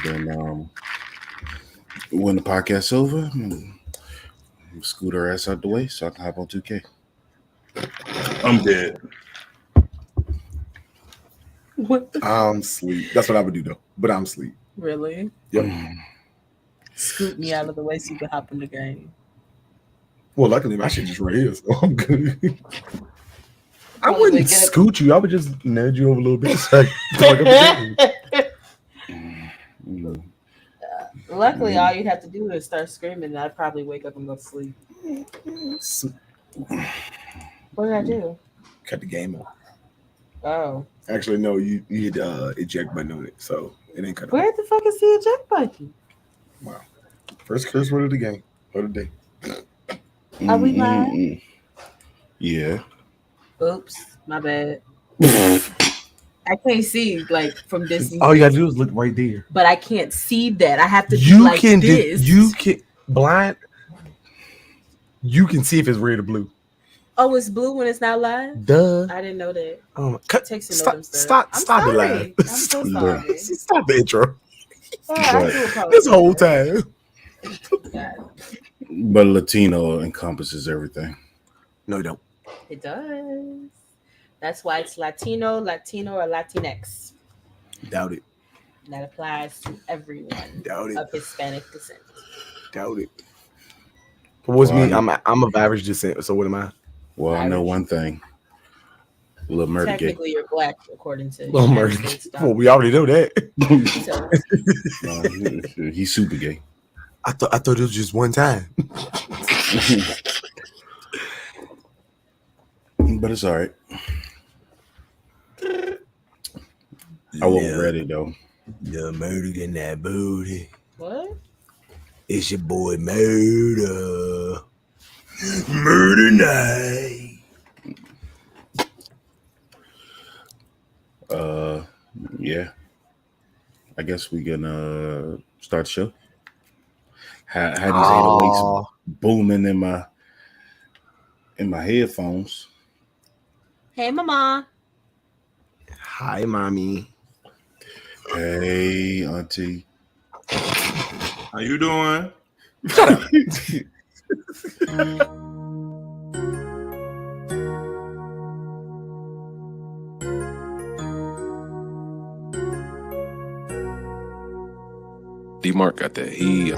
then when the podcast's over, scoot her ass out the way so I can hop on 2K. I'm dead. What? I'm sleep. That's what I would do though. But I'm sleep. Really? Yep. Scoot me out of the way so you can hop in the game. Well, luckily my shit just right here, so I'm good. I Well, they wouldn't get it- scoot you. I would just nudge you over a little bit. So I can pick up the game. Mm. Luckily, all you'd have to do is start screaming, and I'd probably wake up and go to sleep. What did I do? Cut the game off. Oh, Actually, no, you hit eject button on it, so it ain't cut off. where the fuck is the eject button? Wow. First curse word of the game. Of the day. Are we live? Yeah. Oops, my bad. I can't see like from distance, All you gotta do is look right there. but I can't see that. I have to do You like can this. you can blind. You can see if it's red or blue. Oh, it's blue when it's not live. Duh. I didn't know that. Oh my, cut, Texting know stop, them stuff. stop, I'm stop it, sorry. live. I'm so sorry. Stop the intro. Oh, I do apologize. This whole time. God, But Latino encompasses everything. No, you don't. it does. That's why it's Latino, or Latinx. Doubt it. That applies to everyone Doubt it. of Hispanic descent. Doubt it. But what's me? Well, I'm of average descent. So what am I? Well, I know one thing. Little murder gate. Technically, you're black according to Well, United murder. States Well, we already know that. So, He's super gay. I thought it was just one time. But it's all right. I wasn't ready though. The murder in that booty. what? It's your boy Murder. Murder night. Yeah. I guess we gonna start the show. Had these 808s booming in my headphones. Hey, mama. Hi, mommy. Hey, auntie. How you doing? D-Mark got that heat.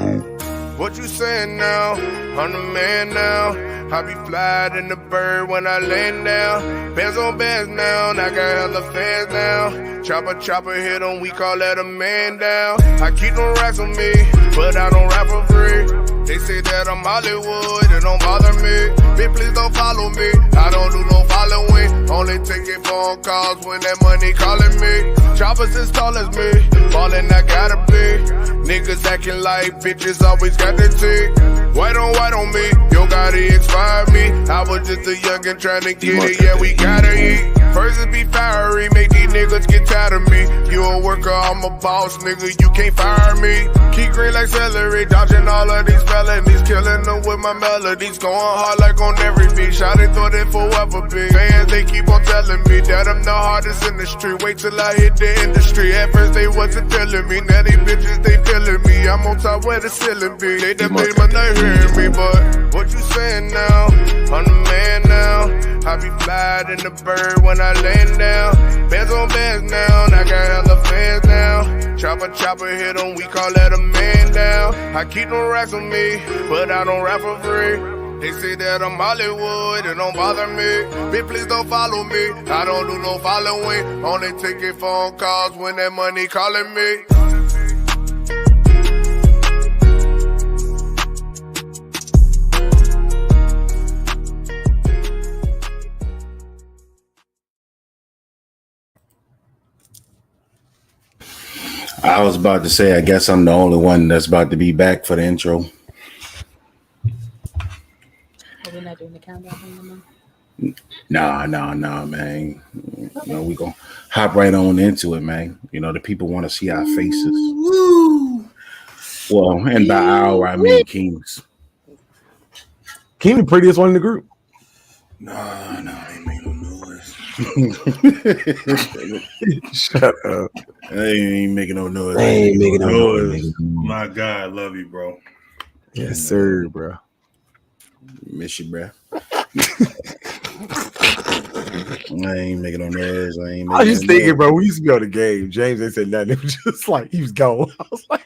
What you saying now? I'm the man now. I be flying in the bird when I land down. Bands on bands now, I got hella fans now. Chopper hit 'em, we call that a man down. I keep them racks on me, but I don't rap for free. They say that I'm Hollywood, it don't bother me. Bitch, please don't follow me, I don't do no following. Only taking phone calls when that money calling me. Choppers as tall as me, ballin' I gotta be. Niggas acting like bitches always got the tick. White on me, yo Gotti expired me. I was just a youngin' tryna get it, yeah we gotta eat. First it be fiery, make these niggas get tired of me. You a worker, I'm a boss, nigga, you can't fire me. Keep green like celery, dodging all of these felonies. Killing them with my melodies, going hard like on every beat. Shawty thought it forever be. Fans, they keep on telling me that I'm the hardest in the street. Wait till I hit the industry. At first they wasn't feeling me, now these bitches they feeling me. I'm on top where the ceiling be. They done made my night hearing me, but what you saying now? I'm the man now. I be flying in the bird when I land down. Bands on bands now, I got hella fans now. Chopper hit 'em, we call that a man down. I keep them racks on me, but I don't rap for free. They say that I'm Hollywood, it don't bother me. Bitch, please don't follow me, I don't do no following. Only taking phone calls when that money calling me. I was about to say, I guess I'm the only one that's about to be back for the intro. Are we not doing the countdown anymore? Nah, man. You know, we gonna hop right on into it, man. You know, the people want to see our faces. Woo! Well, and by our, I mean King's. King the prettiest one in the group. No, they make no noise. Shut up. I ain't making no noise. I ain't making no Yours. noise. My God, I love you, bro. Yes, sir, bro. Miss you, bruh. I ain't making no noise. I was just thinking, bro. We used to be on the game. James ain't said nothing. It was just like he was gone. I was like,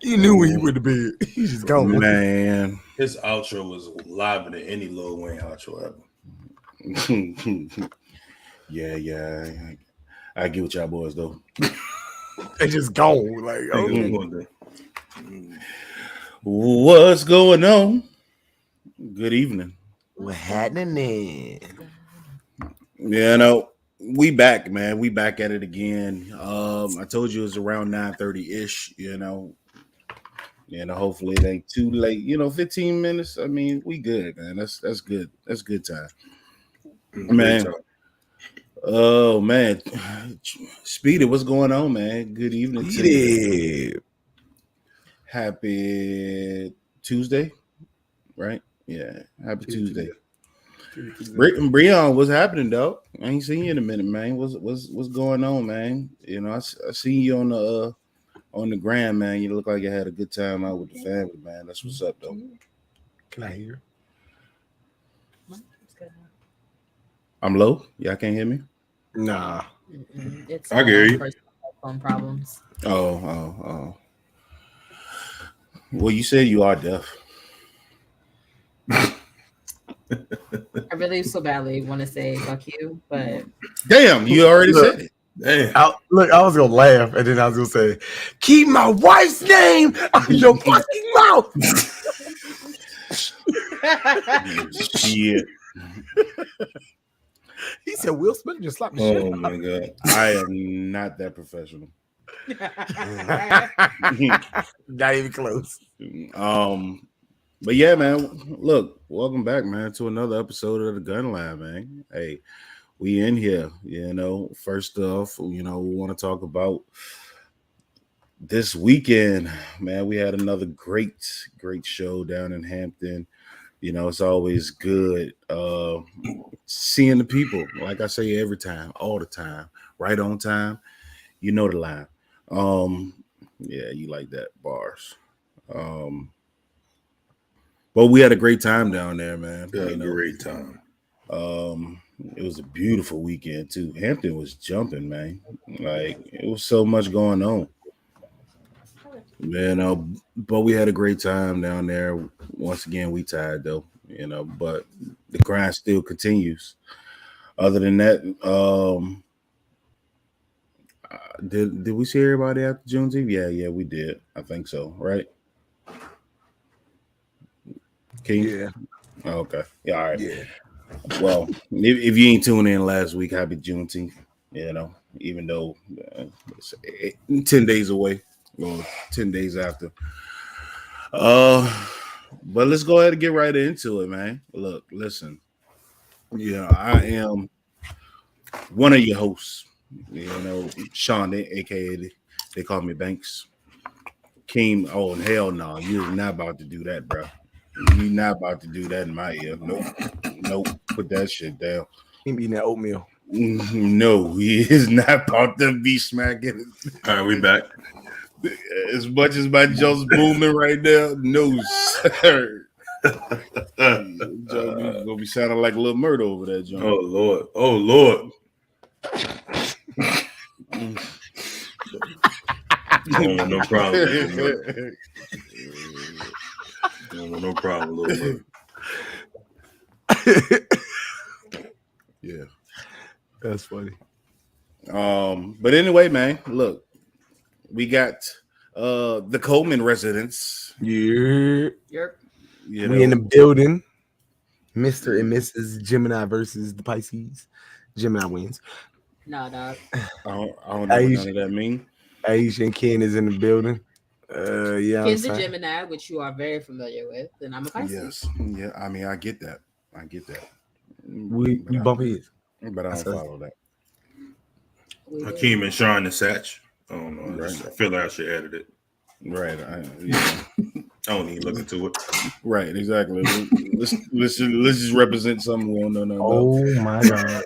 you knew when you went to bed. He just gone. Man. His outro was live than any Lil Wayne outro ever. yeah. I get what y'all boys though. They just gone. Like, okay. What's going on? Good evening. What happening? Yeah, no, we back, man. We back at it again. I told you it was around 9:30-ish, hopefully it ain't too late. 15 minutes. I mean, we good, man. That's good. That's good time. Man. Oh man. Speedy, what's going on, man? Good evening to you. Happy Tuesday, right? Yeah, happy Tuesday. Breon, what's happening, dog? I ain't seen you in a minute, man. What's going on, man? I seen you on the gram, man. You look like you had a good time out with the family, man. That's what's up, though. Can I hear? I'm low. Y'all can't hear me? Nah. It's I hear you. Phone problems. Oh. Well, you said you are deaf. I really so badly want to say fuck you, but damn, you already said it. Damn. I was gonna laugh, and then I was gonna say, "Keep my wife's name out your fucking mouth." Shit. He said, "Will Smith just slapped the Oh shit." my God. I am not that professional. Not even close. But yeah, man. Look, welcome back, man, to another episode of the Gun Lab, man. Hey, we in here. First off, we want to talk about this weekend, man. We had another great show down in Hampton. It's always good seeing the people. Like I say every time, all the time, right on time. You know the line. Yeah, you like that, bars. But we had a great time down there, man. Great time. It was a beautiful weekend too. Hampton was jumping, man. Like it was so much going on. But we had a great time down there. Once again, we tired though, but the grind still continues. Other than that, did we see everybody after Juneteenth? Yeah, we did. I think so, right? King? Yeah. Oh, okay. Yeah, all right. Yeah. Well, if you ain't tuning in last week, happy Juneteenth. Even though it's 10 days away, or 10 days after. But let's go ahead and get right into it, man. Look, listen. I am one of your hosts. Sean, aka they call me Banks. Keem, oh hell no, you're not about to do that, bro. You're not about to do that in my ear. Nope. Put that shit down. He eating that oatmeal. No, he is not about to be smacking. All right, we back. As much as my jaw's booming right now, no, sir. Joe gonna be sounding like a little murder over there, John. Oh Lord. No problem. No problem, little Yeah, that's funny. But anyway, man, look, we got the Coleman residents. Yeah. Yep. We in the building. Mr. and Mrs. Gemini versus the Pisces. Gemini wins. No, dog. I don't know what none of that mean. Aisha and Ken is in the building. Yeah. Ken's a Gemini, which you are very familiar with, and I'm a Pisces. Yes. Yeah, I mean, I get that. We bump heads. But I don't follow that. Hakeem and Sean and Satch. I don't know. Right. I feel like I should edit it. Right. I don't even look into it. Right, exactly. let's just represent something we don't know nothing about. Oh my god.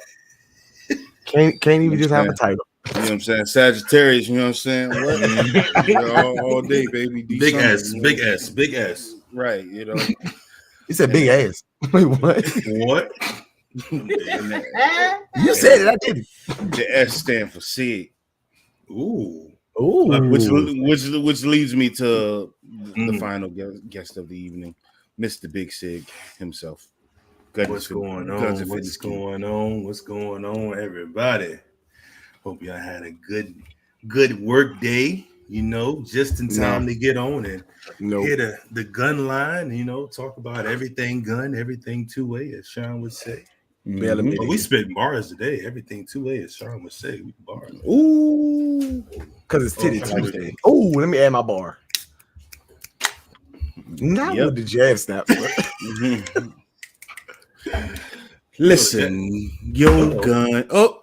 Can't even just have a title. You know what I'm saying? Sagittarius, you know what I'm saying? What? all day, baby. Big December, S, you know? big S, big S. Right, you know. You said big ass. Wait, what? What? You said it, I didn't. The S stand for Sig. Ooh. Ooh. Which leads me to the final guest of the evening, Mr. Big Sig himself. What's going on? What's going on? What's going on, everybody? Hope y'all had a good work day. You know, just in time to get on and hit the gun line. You know, talk about everything gun, everything 2-way, as Sean would say. Mm-hmm. But we spit bars today. Everything 2-way, as Sean would say. We bars. Ooh, because it's Titty Tuesday. Oh, let me add my bar. Not with the jab snap. Listen, yo, gun. Oh.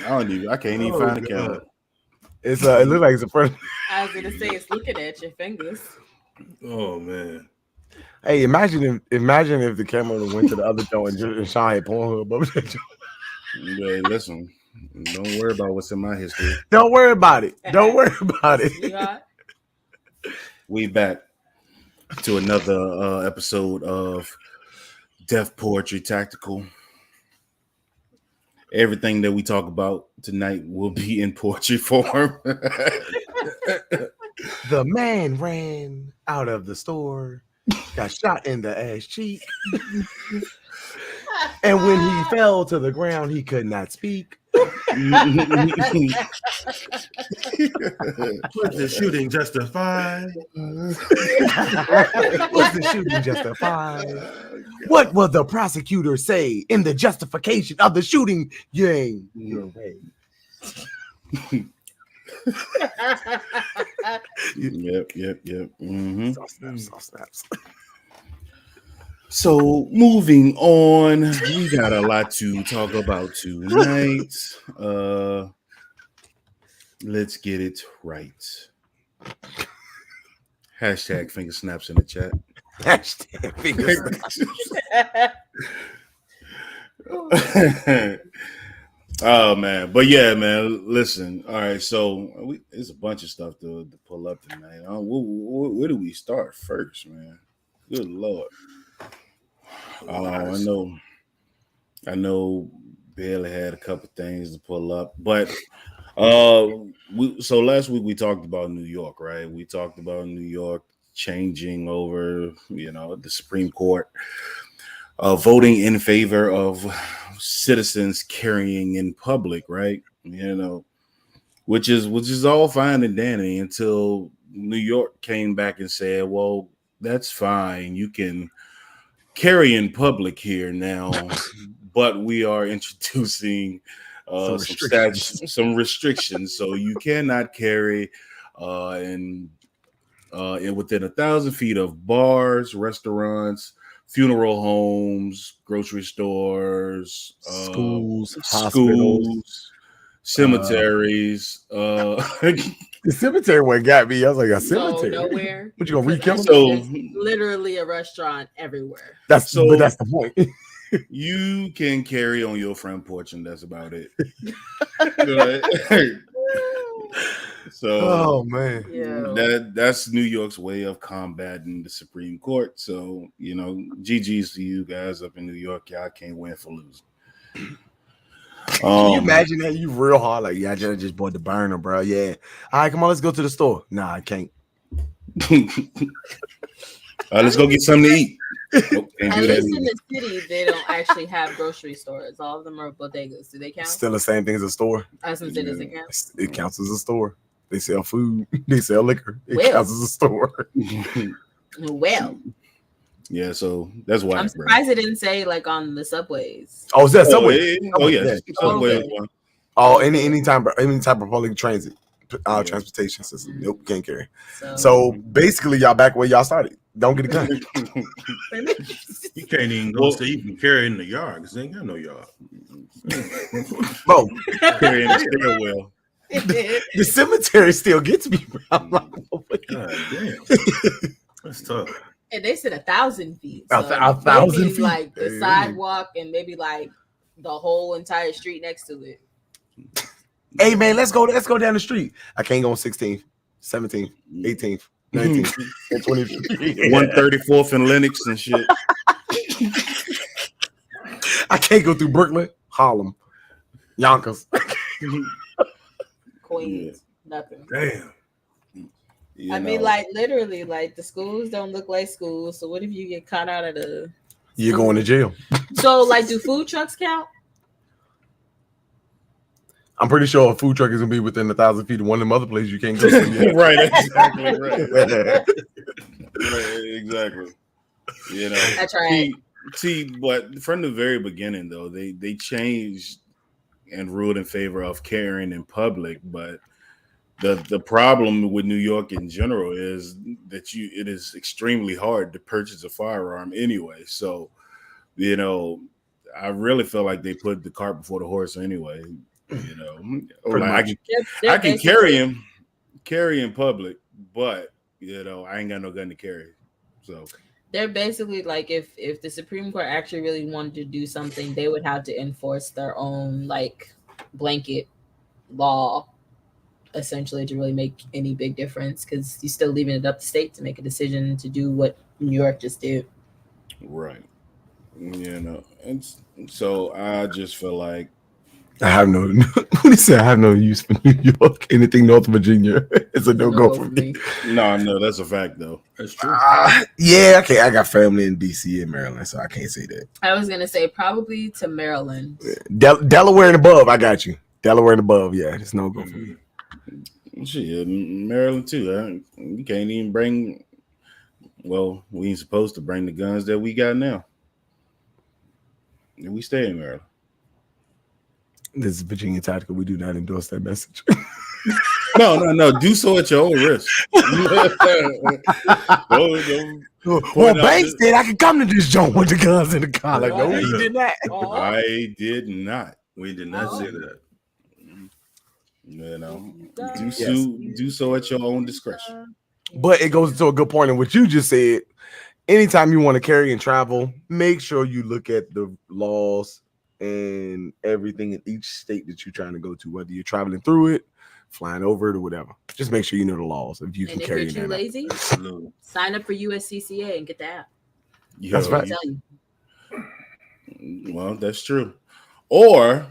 I can't even find the camera. It's it looks like it's a first. I was gonna say it's looking at your fingers. Oh man. Hey, imagine if the camera went to the other joint and Sean had Pornhub. Yeah, listen, don't worry about what's in my history. Don't worry about it. Don't worry about it. We back to another episode of Def Poetry Tactical. Everything that we talk about tonight will be in poetry form. The man ran out of the store, got shot in the ass cheek, and when he fell to the ground, he could not speak. Was the shooting justified? Was the shooting justified? What will the prosecutor say in the justification of the shooting? Yay, you're right. Yep. Mm-hmm. Soft snaps. So moving on, we got a lot to talk about tonight. Let's get it right. Hashtag finger snaps in the chat. Hashtag finger snaps. Oh man, but yeah, man. Listen, all right. So there's a bunch of stuff to pull up tonight. Where do we start first, man? Good Lord. I know Bailey had a couple things to pull up, but so last week we talked about New York, right? We talked about New York changing over, the Supreme Court voting in favor of citizens carrying in public, right? Which is all fine and dandy until New York came back and said, well, that's fine. You can carry in public here now, but we are introducing some restrictions. So you cannot carry in within 1,000 feet of bars, restaurants, funeral homes, grocery stores, schools, hospitals, cemeteries. The cemetery one got me. I was like, a cemetery? Nowhere. What, you gonna re-kill them? So literally a restaurant everywhere. But that's the point. You can carry on your front porch, and that's about it. So, oh man, that's New York's way of combating the Supreme Court. So, GG's to you guys up in New York. Y'all can't win for losing. Can you imagine that? You real hard, like, I just bought the burner, bro. Yeah. All right, come on, let's go to the store. Nah, I can't. Let's go get something to eat. Nope, can't do that. At least in the city, they don't actually have grocery stores. All of them are bodegas. Do they count? Still the same thing as a store. I was gonna say, does it count? It counts as a store. They sell food. They sell liquor. It counts as a store. Well. Yeah, so that's why. I'm surprised it didn't say like on the subways. Oh, is that subway? Yes. Subway. Oh, any type of public transit, transportation system. Nope, can't carry. So basically, y'all back where y'all started. Don't get a gun. You can't even go so you can carry in the yard because they ain't got no yard. Bro, carry in the stairwell. The cemetery still gets me. I'm like, oh my God. God damn. That's tough. And they said 1,000 feet. A 1,000 maybe, feet? like the Hey. sidewalk and maybe like the whole entire street next to it. Hey man, let's go down the street. I can't go on 16th, 17th, 18th, 19th, and 20th. 134th and Lenox and shit. I can't go through Brooklyn, Harlem, Yonkers. Queens, nothing. Damn. You I mean, know. like literally, like the schools don't look like schools. So what if you get caught out of the? You're going to jail. So like, do food trucks count? I'm pretty sure a food truck is gonna be within 1,000 feet of one of them other places you can't go to. Right, exactly, right. Right, exactly. You know, That's right. But from the very beginning, though, they changed and ruled in favor of carrying in public. But the problem with New York in general is that it is extremely hard to purchase a firearm anyway. So, you know, I really feel like they put the cart before the horse anyway. You know, like, I can carry in public, but you know, I ain't got no gun to carry. So They're basically like, if the Supreme Court actually really wanted to do something, they would have to enforce their own like blanket law, essentially, to really make any big difference. Because you're still leaving it up to state to make a decision to do what New York just did. right, you know, and so I just feel like. I have no. What do you say? I have no use for New York. Anything North Virginia is a no go for me. No, that's a fact though. That's true. Yeah, okay. I got family in DC and Maryland, so I can't say that. I was gonna say probably to Maryland. Delaware and above, I got you. Delaware and above, yeah, it's no go for me. Shit, Maryland too. We can't even bring. Well, we ain't supposed to bring the guns that we got now. And we stay in Maryland. This is Virginia Tactical. We do not endorse that message. No. Do so at your own risk. Well, Banks did. I could come to this joint with the guns in the car. Like, no, he did not. I did not. We did not say that. You know, Yes. do so at your own discretion. But it goes to a good point in what you just said. Anytime you want to carry and travel, make sure you look at the laws and everything in each state that you're trying to go to, whether you're traveling through it, flying over it, or whatever. Just make sure you know the laws if you can And if carry you're too it. lazy, Absolutely. sign up for USCCA and get the app. That's right. I'll tell you. Well, that's true. Or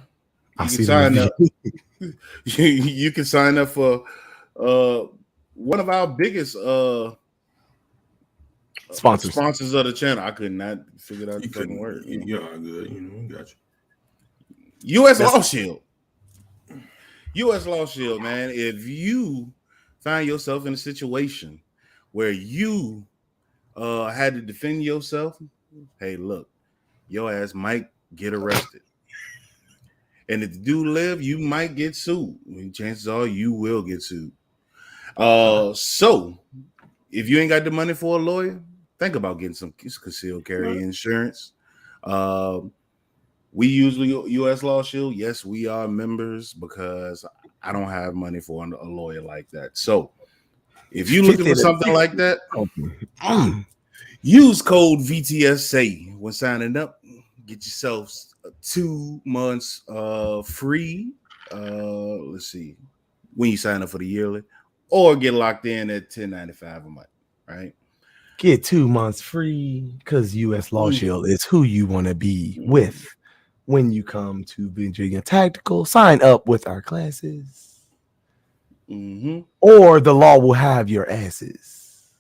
I you see can sign up. You can sign up for one of our biggest sponsors of the channel. I could not figure out the fucking word. You're all good. You know, got you. U.S. Law Shield. U.S. Law Shield, man. If you find yourself in a situation where you had to defend yourself, hey, look, your ass might get arrested. And if you do live, you might get sued. I mean, chances are you will get sued. So if you ain't got the money for a lawyer, think about getting some concealed carry insurance. We usually U.S. Law Shield. Yes, we are members because I don't have money for a lawyer like that. So if you're looking for something like that, use code VTSA when signing up. Get yourself 2 months free. Let's see, when you sign up for the yearly, or get locked in at $10.95 a month. Right. Get 2 months free because U.S. Law Shield is who you want to be with when you come to Virginia Tactical. Sign up with our classes, or the law will have your asses.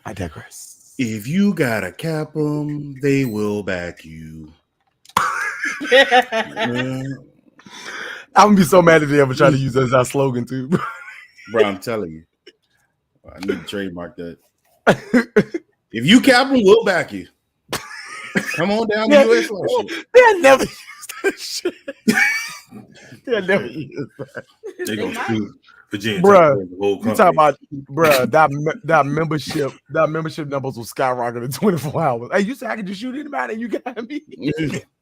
I digress. If you gotta cap them, they will back you. I'm gonna be so mad if they ever try to use that as our slogan too. Bro, I'm telling you, I need to trademark that. If you cap them, we'll back you. Come on down to U.S. Law Shield. They'll never use that shit. They'll never use that. They're gonna Virginia Bruh, the whole you company. talk about, bruh, that membership numbers will skyrocket in 24 hours. Hey, you said I could just shoot anybody and you got me.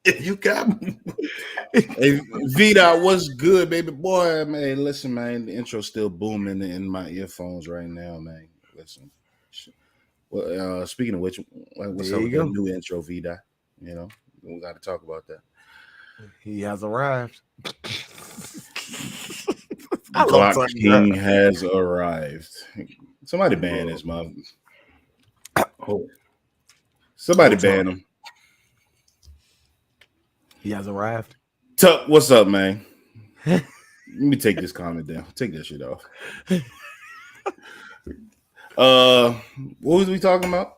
You got me. Hey, V-Dot, what's good, baby boy? Man, listen, man, the intro's still booming in my earphones right now, man. Listen. Well, speaking of which, what's up with that new intro, V-Dot? You know, we got to talk about that. He has arrived. Glock King has arrived. Somebody ban this mother. Oh. Somebody ban him. He has arrived. Tuck, what's up, man? Let me take this comment down. Take that shit off. What was we talking about?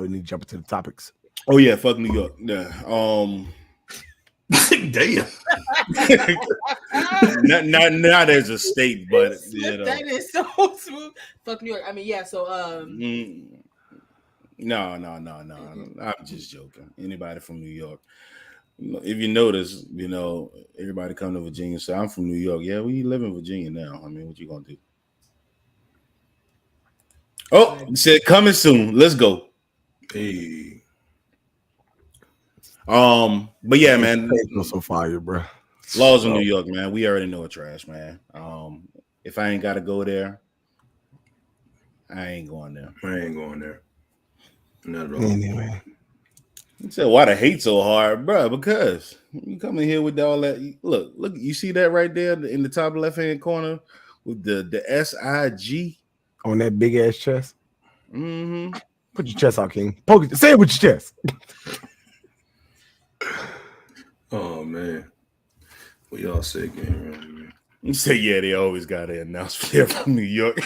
We need to jump into the topics. Oh yeah, fuck New York. Yeah. Damn. not as a state, but you know. That is so smooth. Fuck New York. I mean, yeah. So No. I'm just joking. Anybody from New York? If you notice, you know, everybody come to Virginia. So I'm from New York. Yeah, we live in Virginia now. I mean, what you gonna do? Oh, said coming soon. Let's go. Hey. But yeah, man. So fire, bro. Laws in New York, man. We already know it's trash, man. If I ain't got to go there, I ain't going there. Not at all. Anyway. You said, why the hate so hard, bro? Because you come in here with all that. Look, you see that right there in the top left-hand corner with the SIG? On that big ass chest? Mm-hmm. Put your chest out, King. Poke it. Say it with your chest. Oh, man. We all sick in here, man. You say, yeah, they always got to announce they're from New York.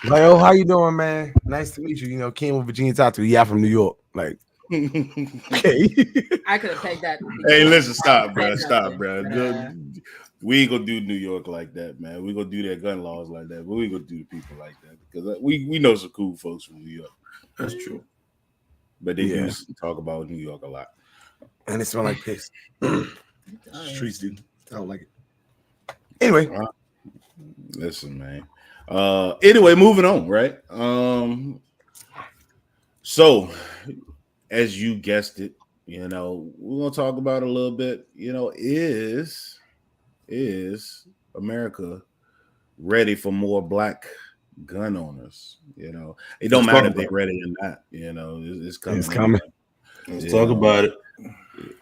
Like, oh, how you doing, man? Nice to meet you. You know, came with Virginia Tattoo. Yeah, from New York. Like, okay. I could have pegged that. Hey, listen, stop, bro. We ain't gonna do New York like that, man. We gonna do their gun laws like that, but we gonna do the people like that because we know some cool folks from New York. That's true. But they do talk about New York a lot. And it smell like piss. Streets do. I don't like it. Anyway. Listen, man. Anyway, moving on, right? So, as you guessed it, you know, we're gonna talk about a little bit, you know, is America ready for more black gun owners? You know, it don't matter if they're ready or not. You know, it's coming. It's coming. Let's talk about it.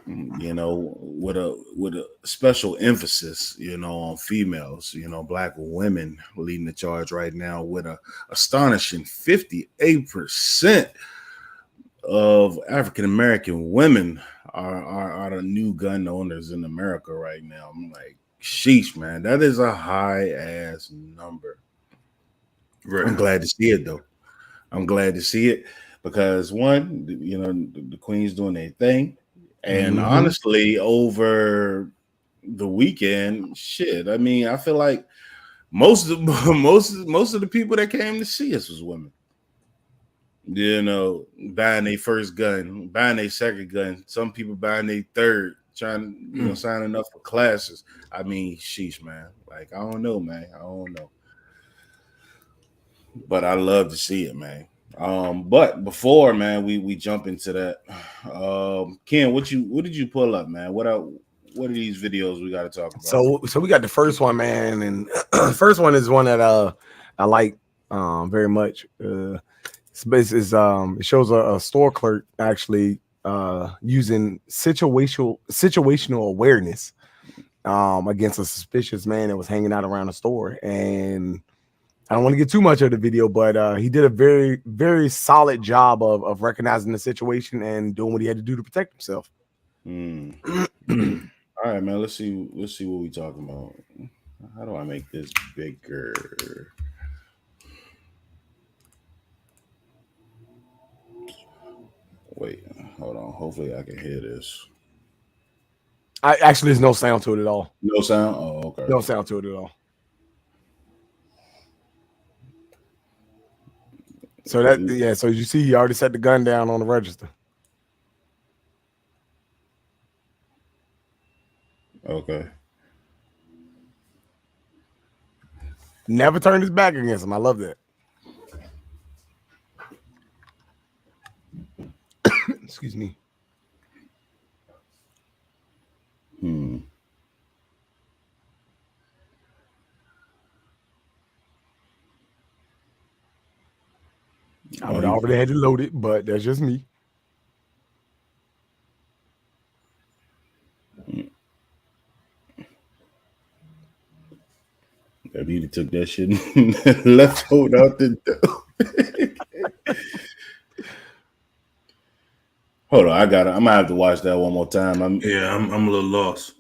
You know, with a special emphasis, you know, on females. You know, black women leading the charge right now with a astonishing 58% of African American women are the new gun owners in America right now. I'm like, sheesh, man, that is a high ass number. Right. I'm glad to see it though. I'm glad to see it because one, you know, the Queen's doing their thing, and honestly, over the weekend, shit. I mean, I feel like most of the people that came to see us was women. You know, buying their first gun, buying their second gun. Some people buying their third, trying, you know, signing up for classes. I mean, sheesh, man. Like, I don't know, man. I don't know. But I love to see it, man. But before, man, we jump into that. Ken, what did you pull up, man? What are these videos we got to talk about? So we got the first one, man, and the first one is one that I like very much. It shows a store clerk actually using situational awareness against a suspicious man that was hanging out around the store. And I don't want to get too much of the video, but he did a very, very solid job of recognizing the situation and doing what he had to do to protect himself. All right, man. Let's see what we talking about. How do I make this bigger? Wait, hold on. Hopefully I can hear this. Actually, there's no sound to it at all. No sound? Oh, okay. No sound to it at all. So so you see he already set the gun down on the register. Okay. Never turned his back against him. I love that. Excuse me. I would already had to load it, but that's just me. I need to took that shit and left hold out the door. Hold on, I'm gonna have to watch that one more time. I'm a little lost.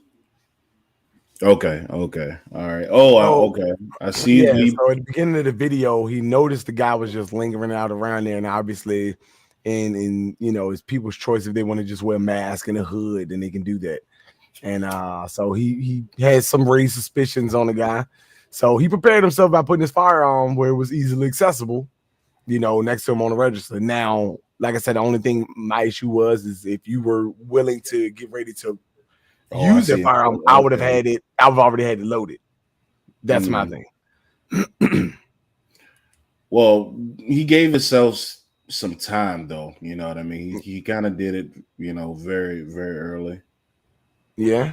Okay, all right. Okay. I see. Yeah, so at the beginning of the video, he noticed the guy was just lingering out around there, and obviously, in it's people's choice if they want to just wear a mask and a hood, then they can do that. And so he had some raised suspicions on the guy. So he prepared himself by putting his firearm where it was easily accessible, next to him on the register. Now, like I said, the only thing my issue is if you were willing to get ready to use that firearm, I would have had it. I would have already had it loaded. That's my thing. Well, he gave himself some time, though. You know what I mean? He kind of did it, very, very early. Yeah.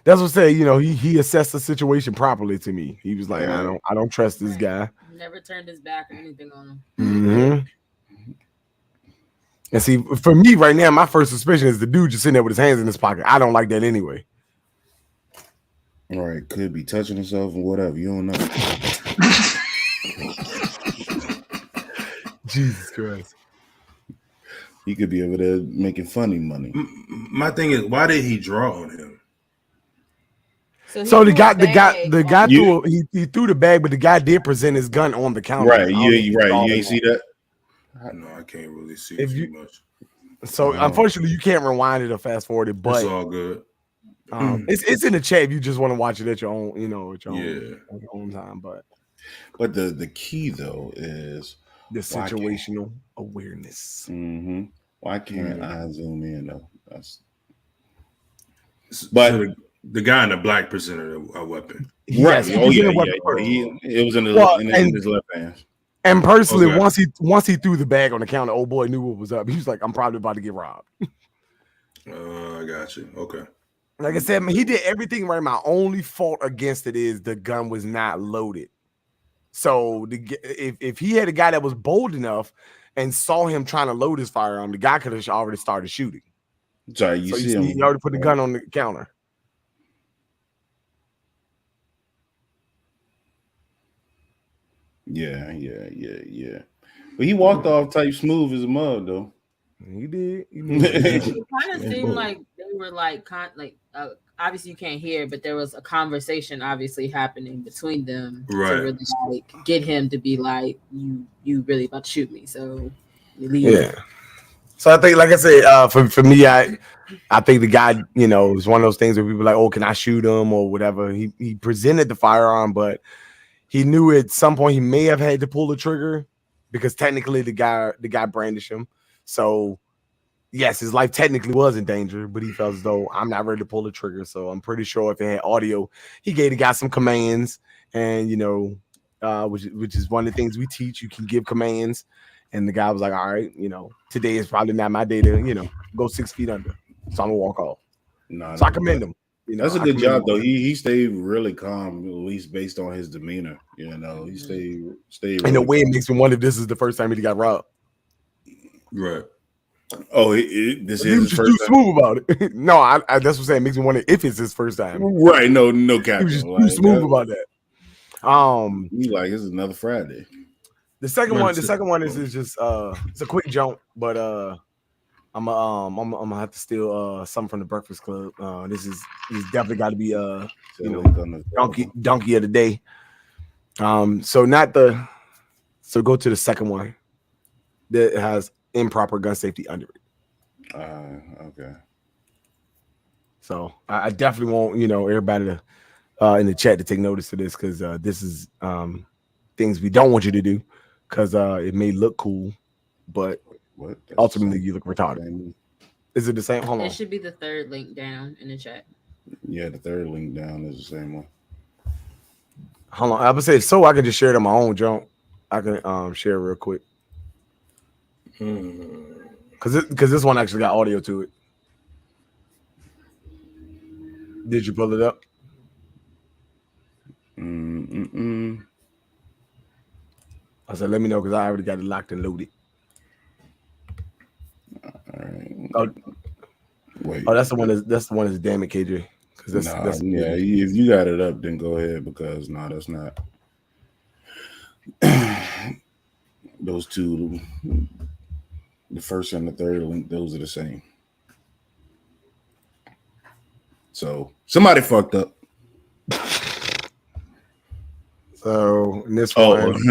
That's what I say, he assessed the situation properly to me. He was like, I don't trust this guy. Never turned his back or anything on him. Mm-hmm. And see, for me right now, my first suspicion is the dude just sitting there with his hands in his pocket. I don't like that anyway. All right, could be touching himself and whatever. You don't know. Jesus Christ. He could be over there making funny money. My thing is, why did he draw on him? So the guy threw he threw the bag, but the guy did present his gun on the counter. Right, you ain't see that? No, I can't really see it too much. So unfortunately, you can't rewind it or fast forward it, but it's all good. It's in the chat if you just want to watch it at your own, at your own time. But the key though is the situational awareness. Mm-hmm. Why can't I zoom in though? But the guy in the black presented a weapon. Right. Yes, it was in his left hand. And personally, once he threw the bag on the counter, old boy knew what was up. He was like, I'm probably about to get robbed. I got you. Okay. Like I said, he did everything right. My only fault against it is the gun was not loaded. So if he had a guy that was bold enough and saw him trying to load his firearm, the guy could have already started shooting. Sorry, you see him. He already put the gun on the counter. Yeah. But he walked off type smooth as a mud, though. He did. It kind of seemed like they were obviously you can't hear, but there was a conversation obviously happening between them to really get him to be like, you really about to shoot me, so you leave. Yeah. So I think, like I said, for me, I think the guy, is one of those things where people are like, oh, can I shoot him or whatever. He presented the firearm, but he knew at some point he may have had to pull the trigger because technically the guy brandished him. So yes, his life technically was in danger, but he felt as though I'm not ready to pull the trigger. So I'm pretty sure if it had audio, he gave the guy some commands, and which is one of the things we teach. You can give commands, and the guy was like, all right, today is probably not my day to go 6 feet under, so I'm gonna walk off. So I commend him. That's a good job though. He stayed really calm, at least based on his demeanor. He stayed. Really in a way, it makes me wonder if this is the first time he got robbed. Right. Oh, this is his first time. Smooth about it. No, I that's what I'm saying. It makes me wonder if it's his first time. Right. No, cap. He was just too smooth about that. He's like, this is another Friday. The second one is just it's a quick jump, but I'm gonna have to steal something from the Breakfast Club. This definitely got to be donkey of the day. So go to the second one that has improper gun safety under it. Okay. So I definitely want everybody to in the chat to take notice of this, because this is things we don't want you to do, because it may look cool, but ultimately you look retarded. Is it the same? Hold on. It should be the third link down in the chat. Yeah, the third link down is the same one. Hold on, I would say so I can just share it on my own jump. I can share real quick. Because this one actually got audio to it. Did you pull it up? I said, let me know because I already got it locked and loaded. All right. Oh, wait. Oh, that's the one. That's damn it, KJ. That's yeah. If you got it up, then go ahead because that's not. Those two, the first and the third link, those are the same. So somebody fucked up. So in this one,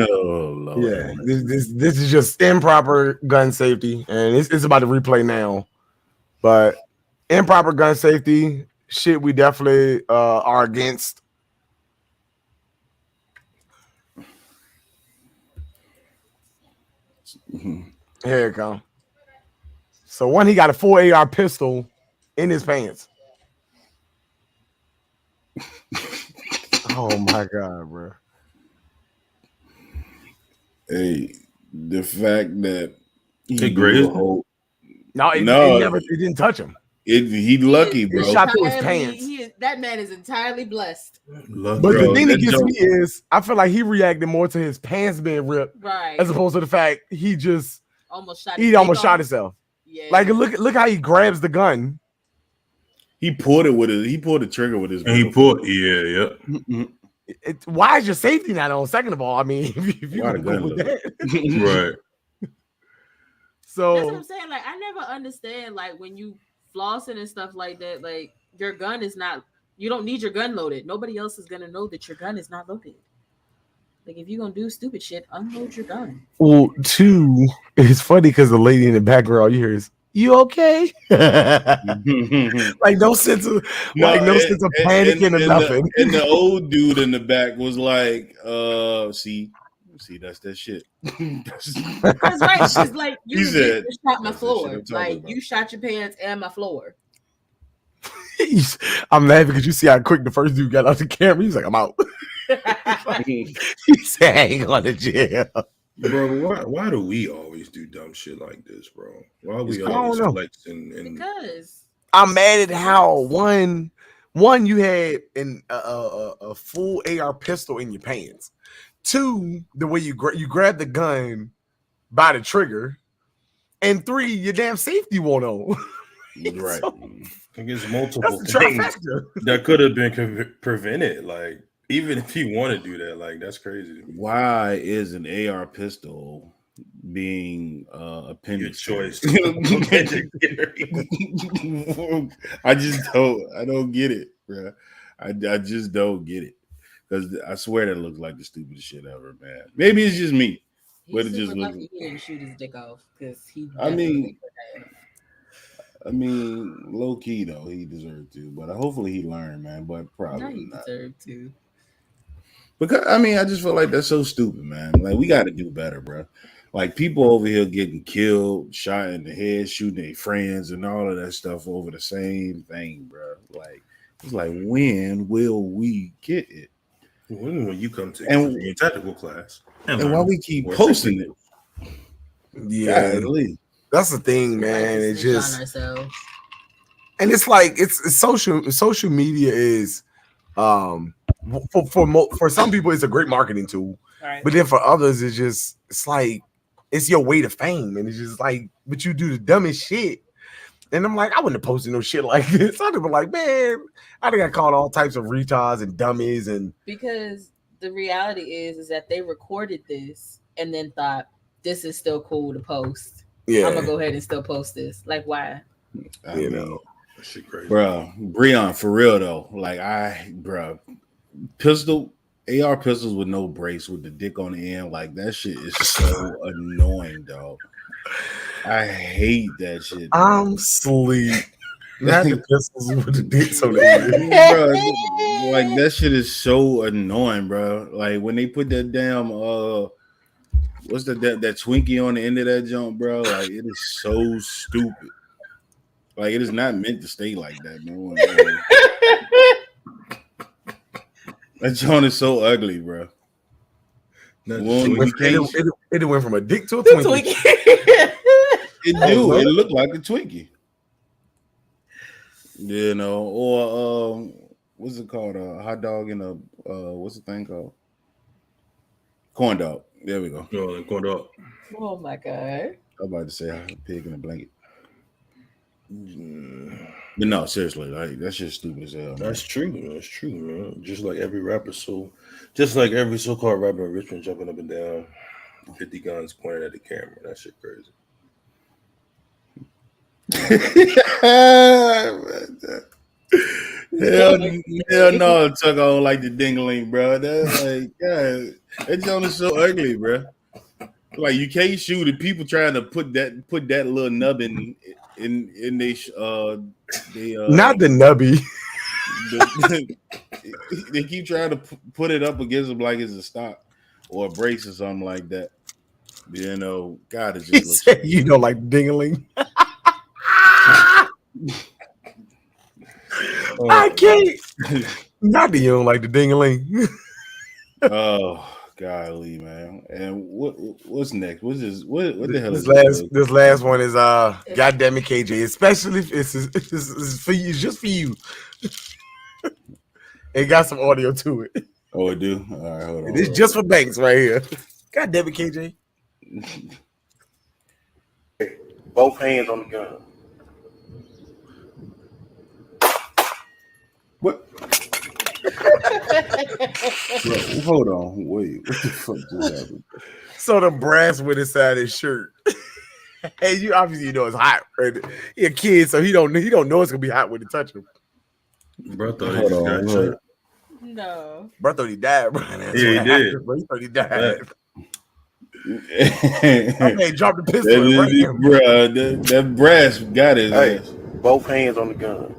Lord. Yeah, this is just improper gun safety, and it's about to replay now. But improper gun safety, shit, we definitely are against. Here it comes. So one, he got a full AR pistol in his pants. Oh my god, bro. Hey, the fact that he grazed it didn't touch him. He lucky, bro. He shot through his pants. That man is entirely blessed. But the thing that gets me is, I feel like he reacted more to his pants being ripped, right, as opposed to the fact he just almost shot himself. Yeah. Like look how he grabs the gun. He pulled the trigger with his. And he pulled, yeah. Why is your safety not on? Second of all, I mean, if you Why go with that, right? So that's what I'm saying. Like, I never understand, like, when you flossing and stuff like that, like, your gun is not. You don't need your gun loaded. Nobody else is gonna know that your gun is not loaded. Like, if you're gonna do stupid shit, unload your gun. Well, two, it's funny because the lady in the background, you hear is, "You okay?" Like no sense of panicking or nothing. And the old dude in the back was like, see, that's that shit. That's right. She's like, you shot my floor. Like, you shot your pants and my floor. I'm laughing because you see how quick the first dude got out the camera. He's like, I'm out. He said, I ain't going to jail. Bro, why do we always do dumb shit like this, bro? Why are we always flexing? Because I'm mad at how one you had a full AR pistol in your pants. Two, the way you grab the gun by the trigger, and three, your damn safety won't know. Right. I guess multiple things that could have been prevented. Like, even if you want to do that, like, that's crazy. Why is an AR pistol being appendage choice? I don't get it, bro. I just don't get it. Because I swear that looks like the stupidest shit ever, man. Maybe it's just me. But it just looks. He didn't shoot his dick off because he. I mean, low key though, he deserved to. But hopefully he learned, man. But probably not. Deserved to. Because I just feel like that's so stupid, man. Like, we got to do better, bro. Like, people over here getting killed, shot in the head, shooting their friends, and all of that stuff over the same thing, bro. Like, it's like, when will we get it? When you come to your technical class, and why we keep posting it? Yeah, that's the thing, man. It's just, and it's like it's social media is for some people it's a great marketing tool, right. But then for others it's like it's your way to fame, and it's just like, but you do the dumbest shit. And I'm like, I wouldn't have posted no shit like this. I'd have been like, man, I think I called all types of retards and dummies. And because the reality is that they recorded this and then thought this is still cool to post. Yeah, I'm gonna go ahead and still post this. Like, why? I mean, that shit crazy, bro. Breon, for real though. Like, AR pistols with no brace with the dick on the end. Like, that shit is so annoying, dog. I hate that shit. I'm sleep. Not the pistols with the dicks on the end. Bro, like, that shit is so annoying, bro. Like, when they put that damn what's that Twinkie on the end of that jump, bro? Like, it is so stupid. Like, it is not meant to stay like that, man. That joint is so ugly, bro. It went from a dick to a Twinkie. It looked like a Twinkie. You know, or what's it called? A hot dog and a what's the thing called? Corn dog. There we go. No, corn dog. Oh my god. I'm about to say a pig in a blanket. But no, seriously, like that's just stupid as hell. That's true. That's true, man. Just like every rapper, just like every so-called rapper in Richmond jumping up and down, 50 guns pointed at the camera. That shit crazy. hell no, Tuck on like the dingling, bro. That's like, God, that joint is so ugly, bro. Like you can't shoot it. People trying to put that little nub in they not the nubby. They keep trying to put it up against them like it's a stock or a brace or something like that. You know, God, it just looks. You don't like dingling. I can't. Not that you don't like the dingling. Oh, golly, man. And what's next? What the hell is this last one is goddamn it, KJ. Especially if it's for you, just for you. It got some audio to it. Oh, it do? All right, hold on. It's just for Banks right here. God damn it, KJ. Both hands on the gun. What? Bro, hold on. Wait. What the fuck just happened? So the brass went inside his shirt. Hey, you obviously know it's hot, right? He a kid, so he don't know it's gonna be hot when you touch him. Bro, thought he got shot. No. Bro thought he died, bro. Yeah, he did. Bro, he thought he died. Yeah. Okay, drop the pistol. Bro, that brass got his ass. Both hands on the gun.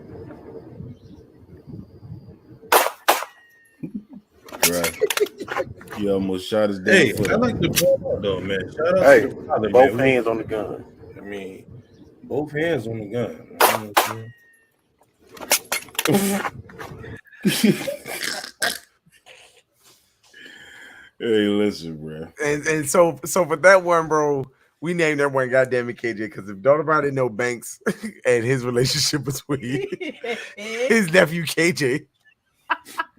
Right. You almost shot his damn Hey, foot. I like the ball though, man. Shout out to the father, both man. hands on the gun. I mean, both hands on the gun. You know what I'm saying? Hey, listen, bro. And so for that one, bro, we named that one goddamn it KJ because if don't nobody know Banks and his relationship between his nephew KJ.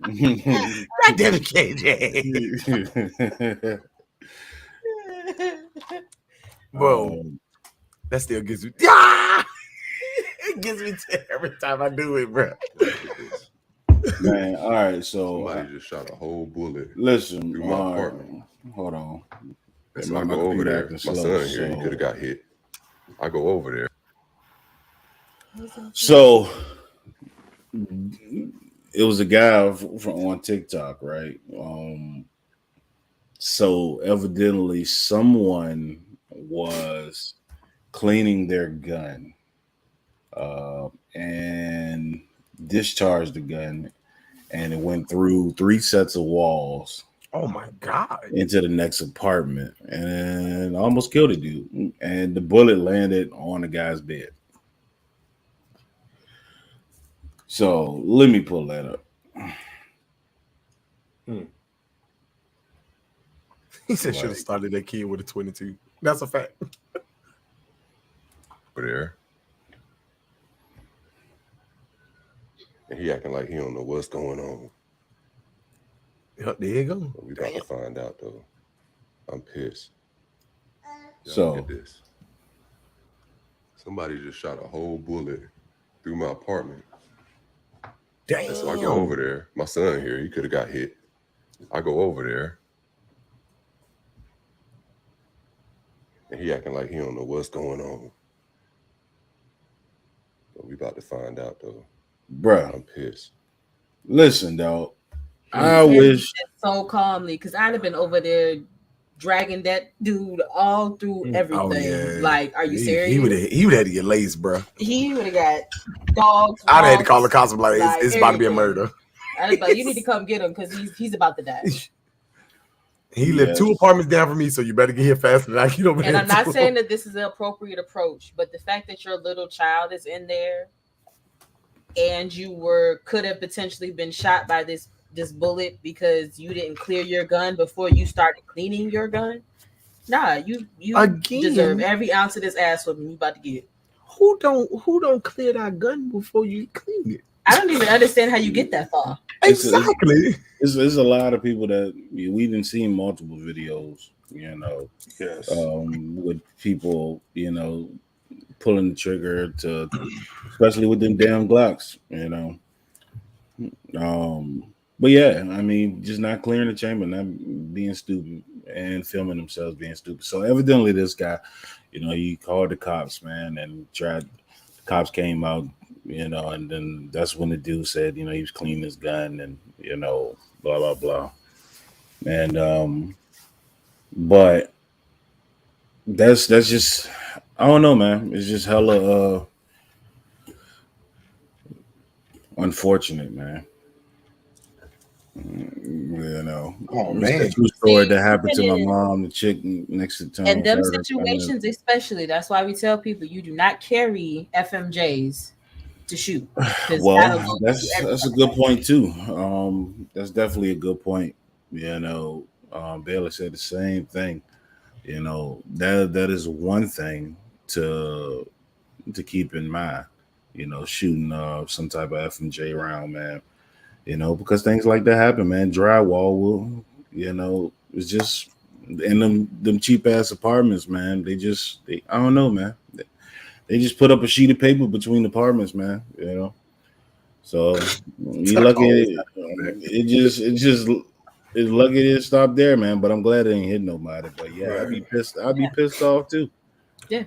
Goddamn it, KJ. Bro, that still gives me it gives me every time I do it, bro. Man, all right, so Somebody just shot a whole bullet. Listen, through my apartment. Hold on. So I go over there. My son here, he could have got hit. I go over there. So it was a guy from on TikTok, right? So evidently someone was cleaning their gun and discharged the gun, and it went through 3 sets of walls. Oh my God. Into the next apartment and almost killed a dude. And the bullet landed on the guy's bed. So let me pull that up. He said should have started that kid with a 22. That's a fact. Over there. And he acting like he don't know what's going on. There you go. But we about to find out though. I'm pissed. So look at this. Somebody just shot a whole bullet through my apartment. Damn. And so I go over there. My son here, he could have got hit. I go over there. And he acting like he don't know what's going on. But we about to find out though. Bruh. I'm pissed. Listen, dog. I wish so calmly, because I'd have been over there dragging that dude all through everything. Oh, yeah. Like, are you serious? He would have to get laced, bro. He would have got dogs. I'd have had to call the cops. Like, it's about to be a murder. I was like, you need to come get him because he's about to die. He lived 2 apartments down from me, so you better get here faster than I get over. And I'm not saying that this is the appropriate approach, but the fact that your little child is in there and you could have potentially been shot by this this bullet because you didn't clear your gun before you started cleaning your gun. Nah, you Again, deserve every ounce of this ass whooping you about to get. Who don't clear that gun before you clean it? I don't even understand how you get that far. Exactly. There's a lot of people that we've been seeing multiple videos, Yes. with people, pulling the trigger to, especially with them damn Glocks, But yeah, I mean, just not clearing the chamber, not being stupid, and filming themselves being stupid. So evidently, this guy, he called the cops, man, and tried. The cops came out, and then that's when the dude said, he was cleaning his gun, and blah blah blah, and but that's just, I don't know, man. It's just hella unfortunate, man. Oh it's man, a true story that happened to my mom, the chick next to town. And them situations, especially, that's why we tell people you do not carry FMJs to shoot. Well, that's a good point too. That's definitely a good point. Baylor said the same thing. That is one thing to keep in mind. Shooting some type of FMJ round, man. Because things like that happen, man. Drywall will, it's just in them cheap ass apartments, man. I don't know, man. They just put up a sheet of paper between apartments, man. So you lucky. It's lucky it stopped there, man. But I'm glad it ain't hit nobody. But yeah, right. I'd be pissed off too. Yeah.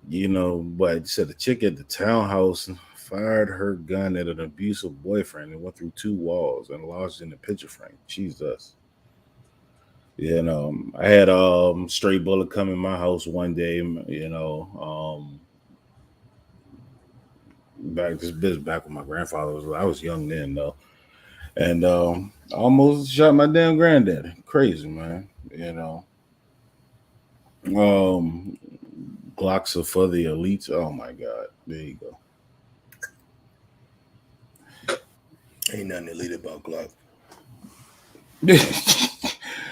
But said the chick at the townhouse fired her gun at an abusive boyfriend and went through 2 walls and lodged in the picture frame. Jesus. I had a stray bullet come in my house one day, back when my grandfather was, I was young then though. And I almost shot my damn granddaddy. Crazy, man. Glocks are for the elites. Oh my God. There you go. Ain't nothing elite about Glock.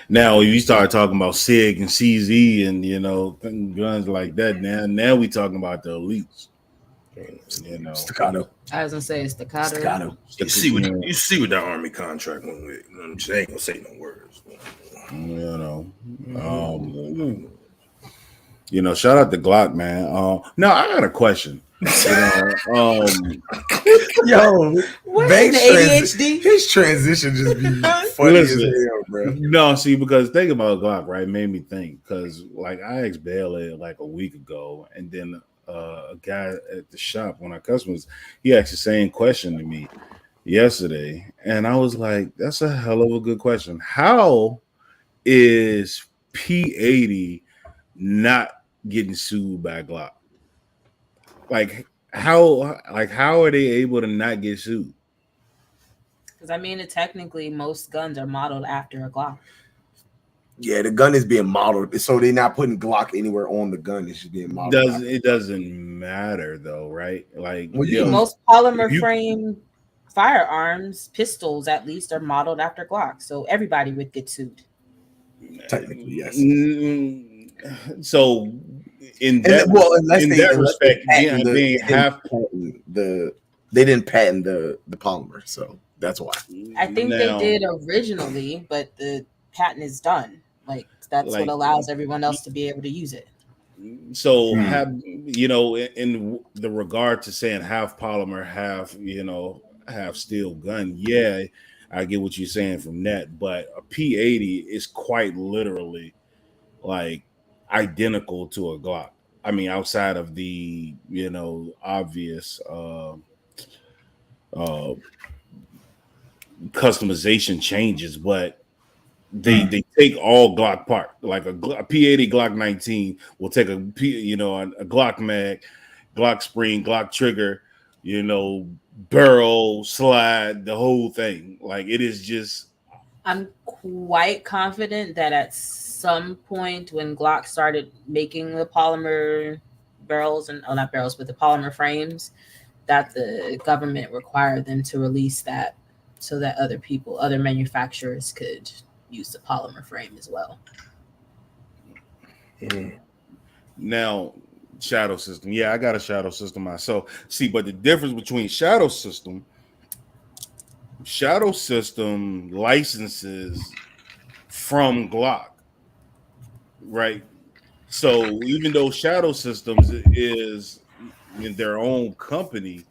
Now, if you start talking about SIG and CZ and guns like that, now we talking about the elites. Staccato. I was gonna say staccato. You see what that Army contract went with. I ain't gonna say no words. Shout out to Glock, man. Now I got a question. ADHD. His transition just be funny as hell, bro. No, see, because think about Glock, right? Made me think because like I asked Bailey like a week ago, and then a guy at the shop, one of our customers, he asked the same question to me yesterday, and I was like, "That's a hell of a good question. How is P80 not getting sued by Glock? How are they able to not get sued? Because I mean, technically, most guns are modeled after a Glock. Yeah, the gun is being modeled, so they're not putting Glock anywhere on the gun. It's just being modeled. It doesn't matter though, right? Like most polymer frame firearms, pistols at least, are modeled after Glock, so everybody would get sued. Technically, yes. So in that respect, they didn't patent the polymer, so that's why. I think they did originally, but the patent is done. That's what allows everyone else to be able to use it. So in the regard to saying half polymer, half steel gun, yeah, I get what you're saying from that, but a P80 is quite literally like identical to a Glock. I mean, outside of the obvious customization changes, but they take all Glock part. Like a P80 Glock 19 will take a Glock mag, Glock spring, Glock trigger, barrel, slide, the whole thing. Like it is just. I'm quite confident that at some point when Glock started making the polymer barrels not barrels, but the polymer frames, that the government required them to release that so that other manufacturers could use the polymer frame as well. Now, Shadow System. Yeah, I got a Shadow System myself. See, but the difference between Shadow System licenses from Glock, right? So even though Shadow Systems is in their own company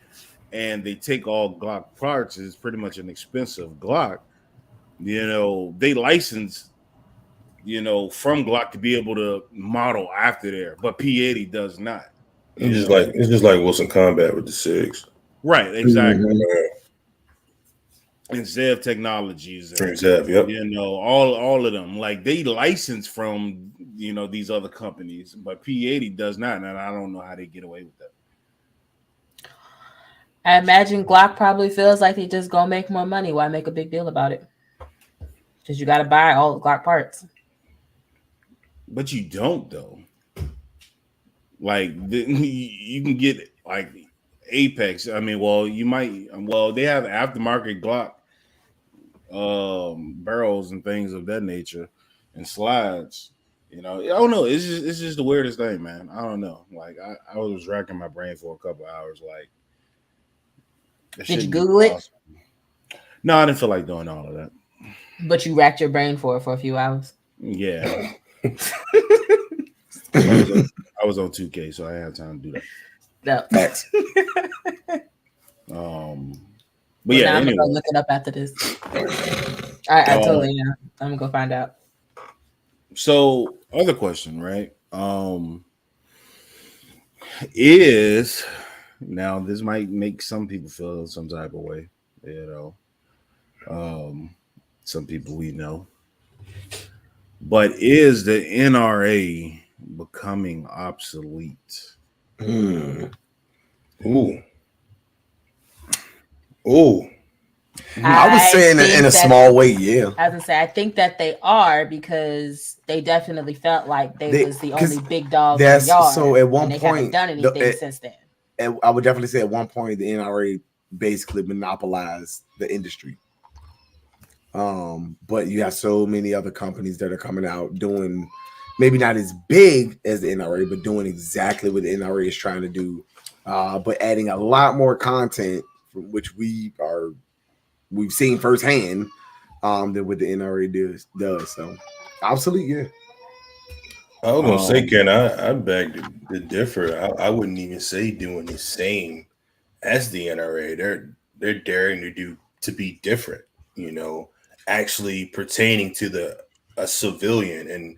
and they take all Glock parts, it's pretty much an expensive Glock. They license, from Glock to be able to model after there, but P80 does not. It's just like Wilson Combat with the SIGs. Right, exactly. And Zev Technologies, Zev, yep. All of them, like they license from these other companies, but P80 does not, and I don't know how they get away with that. I imagine Glock probably feels like they just gonna make more money. Why make a big deal about it? Because you got to buy all the Glock parts. But you don't, though. Like you can get like Apex. I mean, you might. They have aftermarket Glock barrels and things of that nature and slides. I don't know. It's just the weirdest thing, man. I don't know. Like I was racking my brain for a couple hours. Like, did you Google it? No, I didn't feel like doing all of that. But you racked your brain for a few hours. Yeah. I was on 2K, so I had time to do that. No. Facts. But yeah, I'm anyway. gonna go look it up after this. I totally know. I'm gonna go find out. So, other question, right? Is now this might make some people feel some type of way, some people we know. But is the NRA becoming obsolete? Ooh. I would say in a small way, yeah. I was gonna say I think that they are, because they definitely felt like they was the only big dog in the yard. So at one they point, haven't done anything since then. And I would definitely say at one point the NRA basically monopolized the industry. But you have so many other companies that are coming out doing maybe not as big as the NRA, but doing exactly what the NRA is trying to do, but adding a lot more content, which we've seen firsthand than what the NRA does. So obsolete, yeah. I was gonna say, Ken, I beg to differ. I wouldn't even say doing the same as the NRA. They're daring to be different, actually pertaining to a civilian and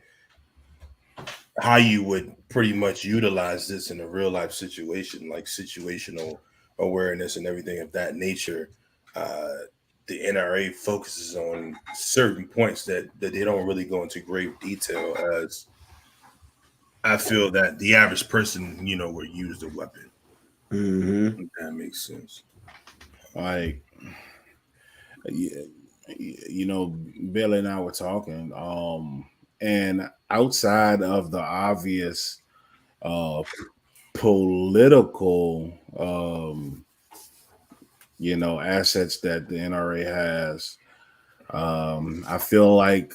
how you would pretty much utilize this in a real life situation, like situational awareness and everything of that nature. The NRA focuses on certain points that they don't really go into great detail, as I feel that the average person, would use the weapon. Mm-hmm. If that makes sense. Like, Billy and I were talking, and outside of the obvious political assets that the NRA has, I feel like,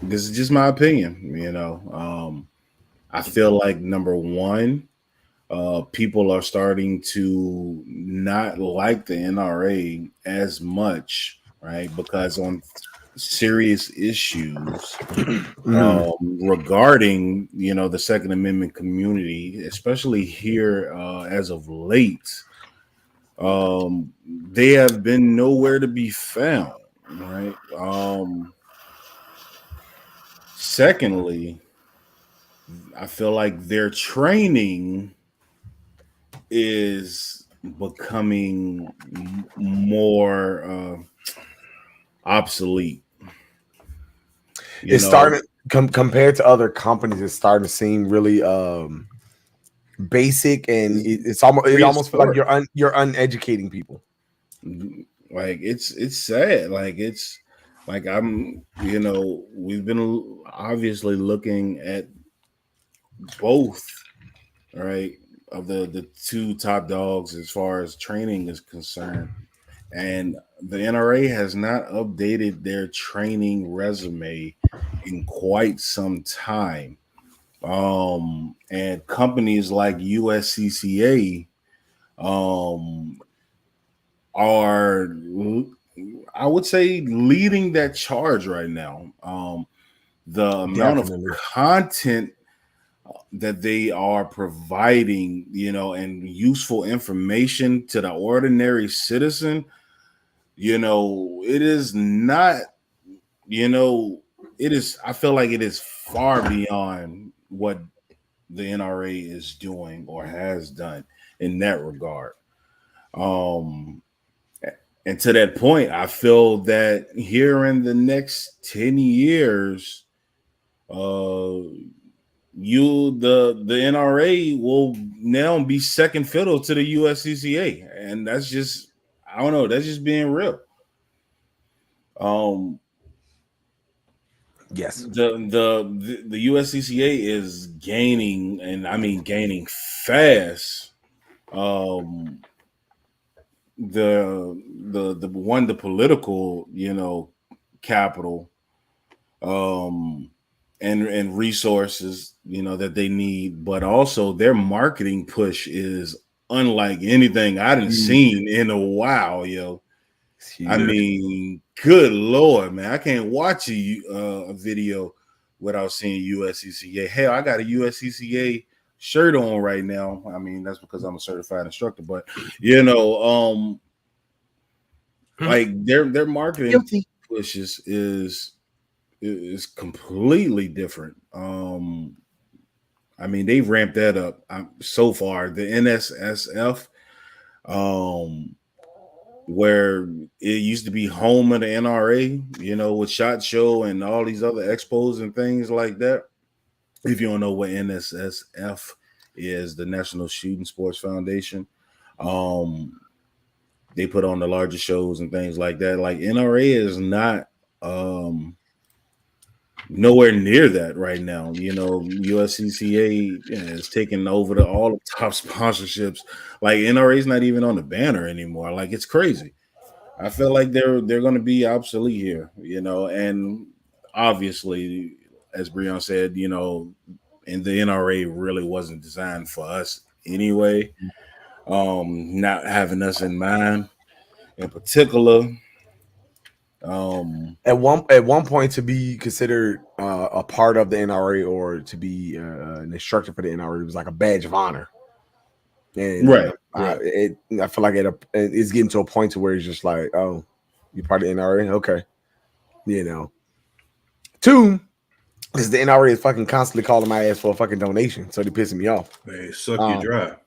this is just my opinion, I feel like, number one, people are starting to not like the NRA as much, right? Because on serious issues regarding, the Second Amendment community, especially here as of late, they have been nowhere to be found, right? Secondly, I feel like their training is becoming more obsolete. It's starting compared to other companies. It's starting to seem really basic, and it almost feels like you're uneducating people. Like it's sad. Like it's like we've been obviously looking at both, right, of the two top dogs as far as training is concerned, and the NRA has not updated their training resume in quite some time. And companies like USCCA are, I would say, leading that charge right now. The amount of content that they are providing, and useful information to the ordinary citizen, it is not, it is, I feel like it is far beyond what the NRA is doing or has done in that regard. And to that point, I feel that here in the next 10 years, the NRA will now be second fiddle to the USCCA, and that's just, I don't know, that's just being real. Yes, the USCCA is gaining, and I mean gaining fast. The political, capital, and resources, that they need, but also their marketing push is unlike anything I've seen in a while, yo. I mean, good Lord, man, I can't watch a video without seeing USCCA. Hell, I got a USCCA shirt on right now. I mean, that's because I'm a certified instructor, but like their marketing pushes is completely different. I mean, they've ramped that up so far. The NSSF, where it used to be home of the NRA, with SHOT Show and all these other expos and things like that. If you don't know what NSSF is, the National Shooting Sports Foundation, they put on the largest shows and things like that. Like NRA is not nowhere near that right now. USCCA is taking over all the top sponsorships. Like NRA is not even on the banner anymore. Like, it's crazy. I feel like they're going to be obsolete here, and obviously, as Breon said, and the NRA really wasn't designed for us anyway. Not having us in mind in particular. At one point, to be considered a part of the NRA or to be an instructor for the NRA was like a badge of honor. And right. I feel like it's getting to a point to where it's just like, oh, you're part of the NRA, okay, Two, because the NRA is fucking constantly calling my ass for a fucking donation, so they're pissing me off. They suck you dry,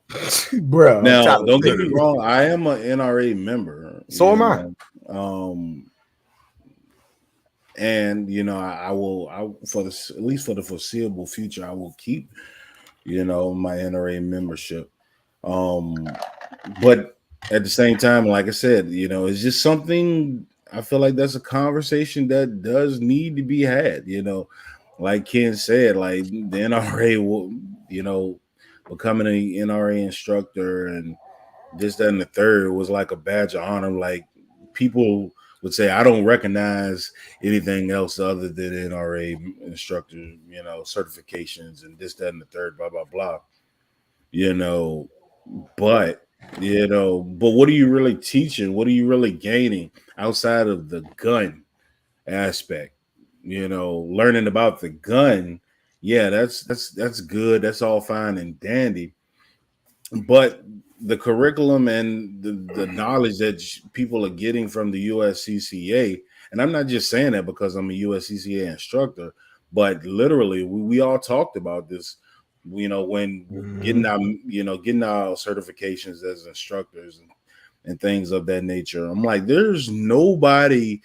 bro. Now, don't get me wrong, I am an NRA member. So am I. And I will at least for the foreseeable future, I will keep my NRA membership. But at the same time, like I said, it's just something I feel like that's a conversation that does need to be had. Like Ken said, like the NRA will, becoming an NRA instructor and this, that, and the third was like a badge of honor. Like, people would say, I don't recognize anything else other than NRA instructor, certifications and this, that, and the third, blah, blah, blah. But what are you really teaching? What are you really gaining outside of the gun aspect? Learning about the gun. Yeah, that's good. That's all fine and dandy. But the curriculum and the knowledge that people are getting from the USCCA, and I'm not just saying that because I'm a USCCA instructor, but literally we all talked about this, when getting our certifications as instructors and things of that nature. I'm like, there's nobody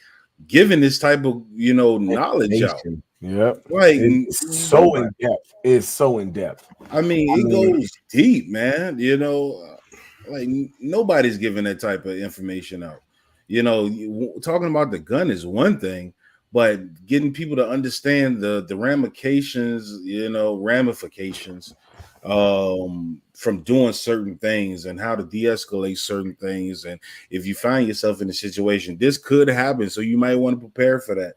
giving this type of knowledge out. Yep. Like, it's so in depth. It's so in depth. I mean, it goes deep, man. Like, nobody's giving that type of information out. Talking about the gun is one thing, but getting people to understand the ramifications, from doing certain things and how to de-escalate certain things. And if you find yourself in a situation, this could happen. So you might want to prepare for that,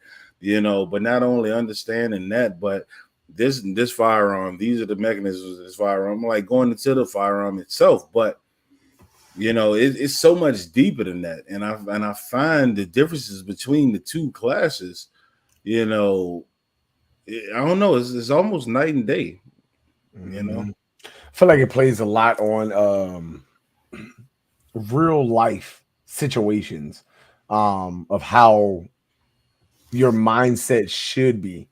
but not only understanding that, but this firearm, these are the mechanisms of this firearm, like going into the firearm itself. But it's so much deeper than that. And I find the differences between the two classes, I don't know, it's almost night and day, I feel like it plays a lot on real life situations of how your mindset should be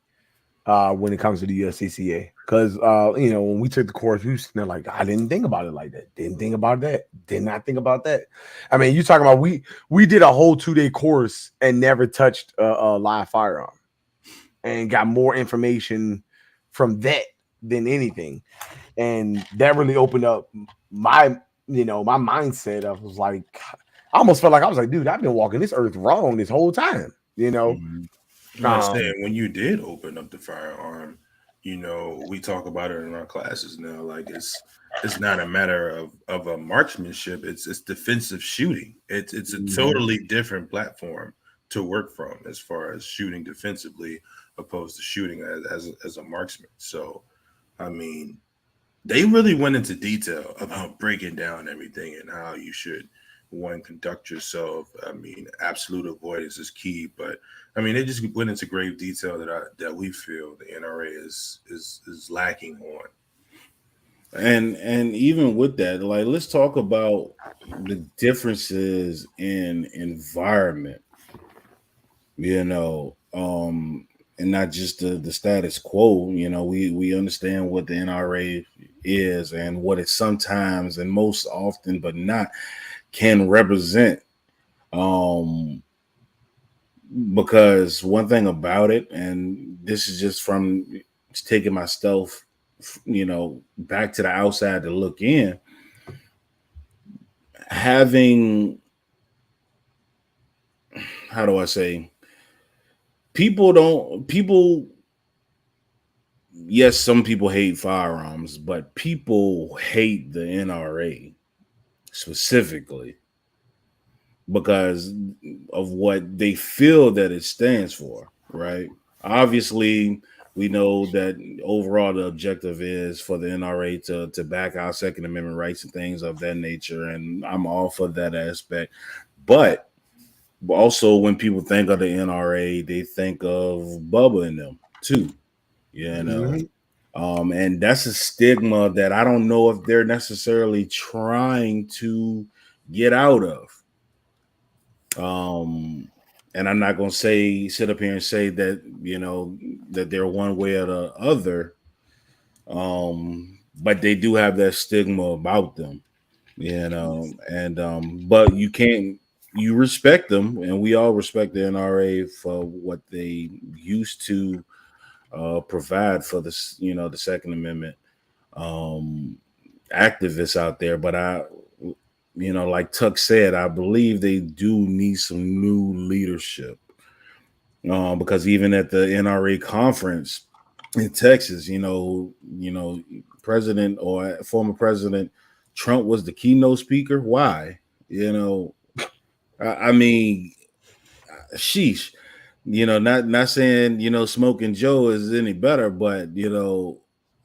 when it comes to the USCCA. Because when we took the course, we were like, I didn't think about it like that. Didn't think about that. Did not think about that. I mean, you talking about we did a whole 2-day course and never touched a live firearm, and got more information from that than anything. And that really opened up my mindset. I was like, I almost felt like I was like, dude, I've been walking this earth wrong this whole time, I'm saying when you did open up the firearm, we talk about it in our classes now. Like it's not a matter of a marksmanship. It's defensive shooting. It's a totally different platform to work from as far as shooting defensively opposed to shooting as a marksman. So, I mean, they really went into detail about breaking down everything and how you should conduct yourself. I mean, absolute avoidance is key, but I mean, they just went into grave detail that we feel the NRA is lacking on. And even with that, like, let's talk about the differences in environment, and not just the status quo. We understand what the NRA is and what it sometimes and most often, but not, can represent. Because one thing about it, and this is just from taking myself, back to the outside to look in, having, how do I say, yes, some people hate firearms, but people hate the NRA specifically because of what they feel that it stands for, right? Obviously, we know that overall the objective is for the NRA to back our Second Amendment rights and things of that nature, and I'm all for that aspect. But also, when people think of the NRA, they think of Bubba and them too, and that's a stigma that I don't know if they're necessarily trying to get out of. And I'm not going to sit up here and say that, that they're one way or the other. But they do have that stigma about them, but you respect them, and we all respect the NRA for what they used to provide for the Second Amendment activists out there. But like Tuck said, I believe they do need some new leadership, because even at the NRA conference in Texas, President or former President Trump was the keynote speaker. Why? I mean, sheesh. Not saying Smoking Joe is any better, but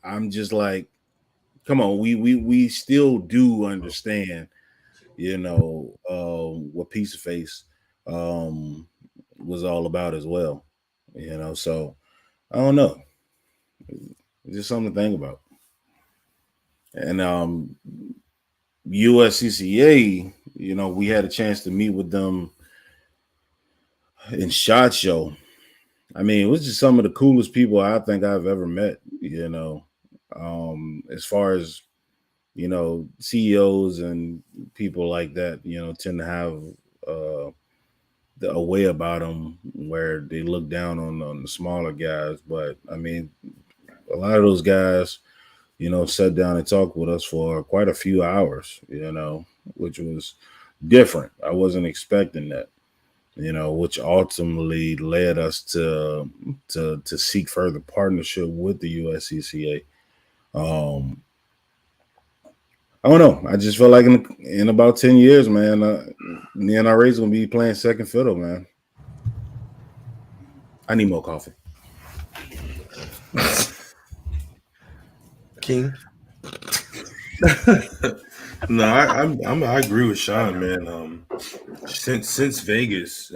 I'm just like, come on, we still do understand, what Piece of Face was all about as well. So I don't know. It's just something to think about. And USCCA, we had a chance to meet with them in SHOT Show. I mean, it was just some of the coolest people I think I've ever met, as far as, CEOs and people like that, tend to have a way about them where they look down on the smaller guys. But I mean, a lot of those guys, sat down and talked with us for quite a few hours, which was different. I wasn't expecting that, which ultimately led us to seek further partnership with the USCCA. I don't know. I just feel like in about 10 years, man, the NRA's gonna be playing second fiddle, man. I need more coffee. King. No, I agree with Sean, man. Since Vegas,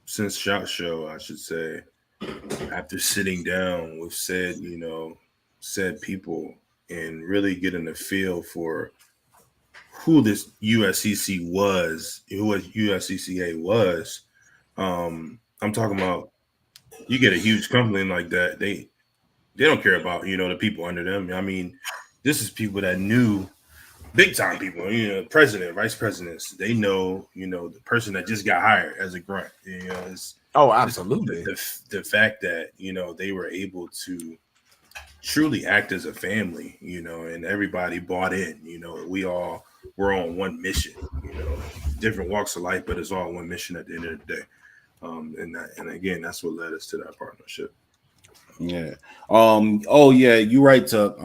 since SHOT Show, I should say, after sitting down with said people and really getting a feel for who this USCCA was, I'm talking about. You get a huge company like that, they don't care about the people under them. I mean, this is people that knew big time people, president, vice presidents. They know, the person that just got hired as a grunt. Absolutely. The fact that they were able to truly act as a family, and everybody bought in. We all were on one mission. Different walks of life, but it's all one mission at the end of the day. And again, that's what led us to that partnership. Yeah. Yeah, you're right, Tuck.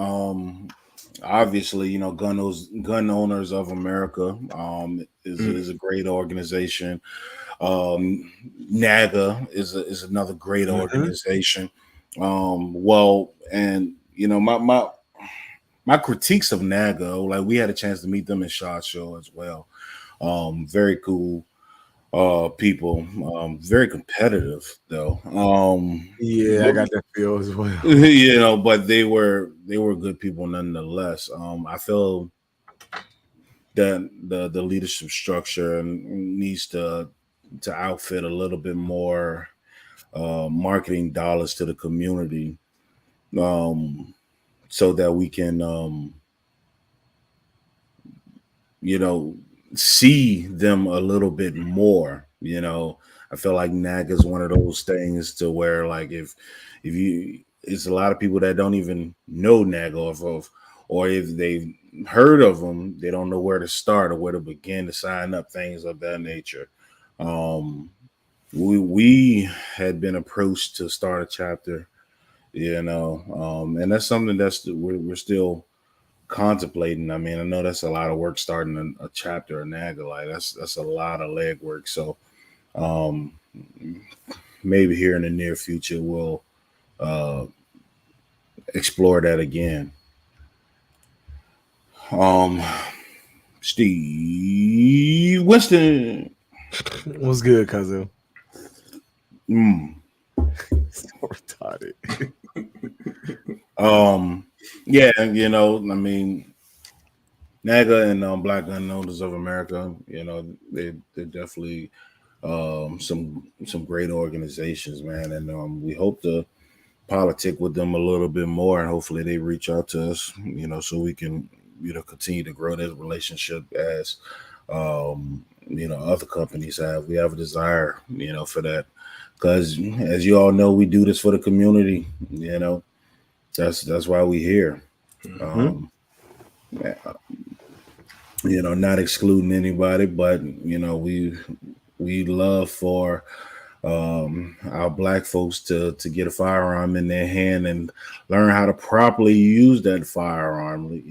Obviously, Gun Owners of America is a great organization. NAGA is another great organization. And my critiques of NAGA, like we had a chance to meet them in SHOT Show as well. Very cool people, very competitive though. I got that feel as well. But they were good people nonetheless. I feel that the leadership structure needs to outfit a little bit more marketing dollars to the community, so that we can see them a little bit more. I feel like NAGA is one of those things to where, like, if you, it's a lot of people that don't even know NAGA or if they've heard of them, they don't know where to start or where to begin to sign up, things of that nature. We had been approached to start a chapter, and that's something we're still contemplating. I mean, I know that's a lot of work starting a chapter of NAGA. Like that's a lot of legwork. So maybe here in the near future we'll explore that again. Steve Winston. What's good, cousin? So retarded. Yeah, I mean, NAGA and Black Gun Owners of America, they're definitely some great organizations, man, and we hope to politic with them a little bit more, and hopefully they reach out to us, so we can continue to grow this relationship as other companies have. We have a desire, for that, because as you all know, we do this for the community. That's why we're here. Not excluding anybody, but we love for our Black folks to get a firearm in their hand and learn how to properly use that firearm.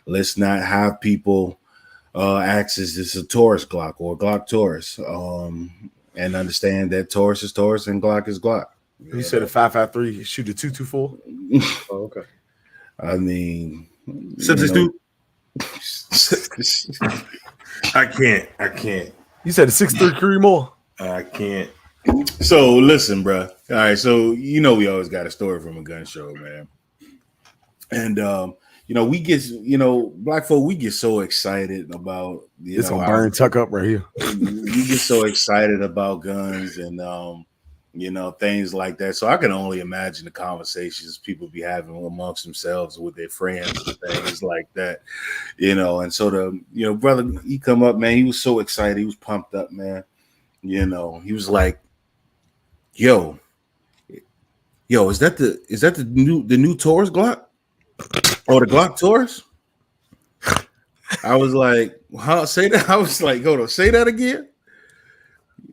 Let's not have people access this a Taurus Glock or Glock Taurus, and understand that Taurus is Taurus and Glock is Glock. You said a 5.53 shoot a 2.24. Oh, okay. I mean, substitute. I can't. You said a 6.3 Creedmoor. I can't. So listen, bro. All right, so we always got a story from a gun show, man. And we get Black folk, we get so excited about it's gonna burn Tuck up right here. We get so excited about guns and things like that. So I can only imagine the conversations people be having amongst themselves with their friends and things like that. And so the brother, he come up, man, he was so excited, he was pumped up, man. He was like, yo, is that the new Taurus Glock? Or the Glock Taurus? I was like, how say that? I was like, hold on, say that again.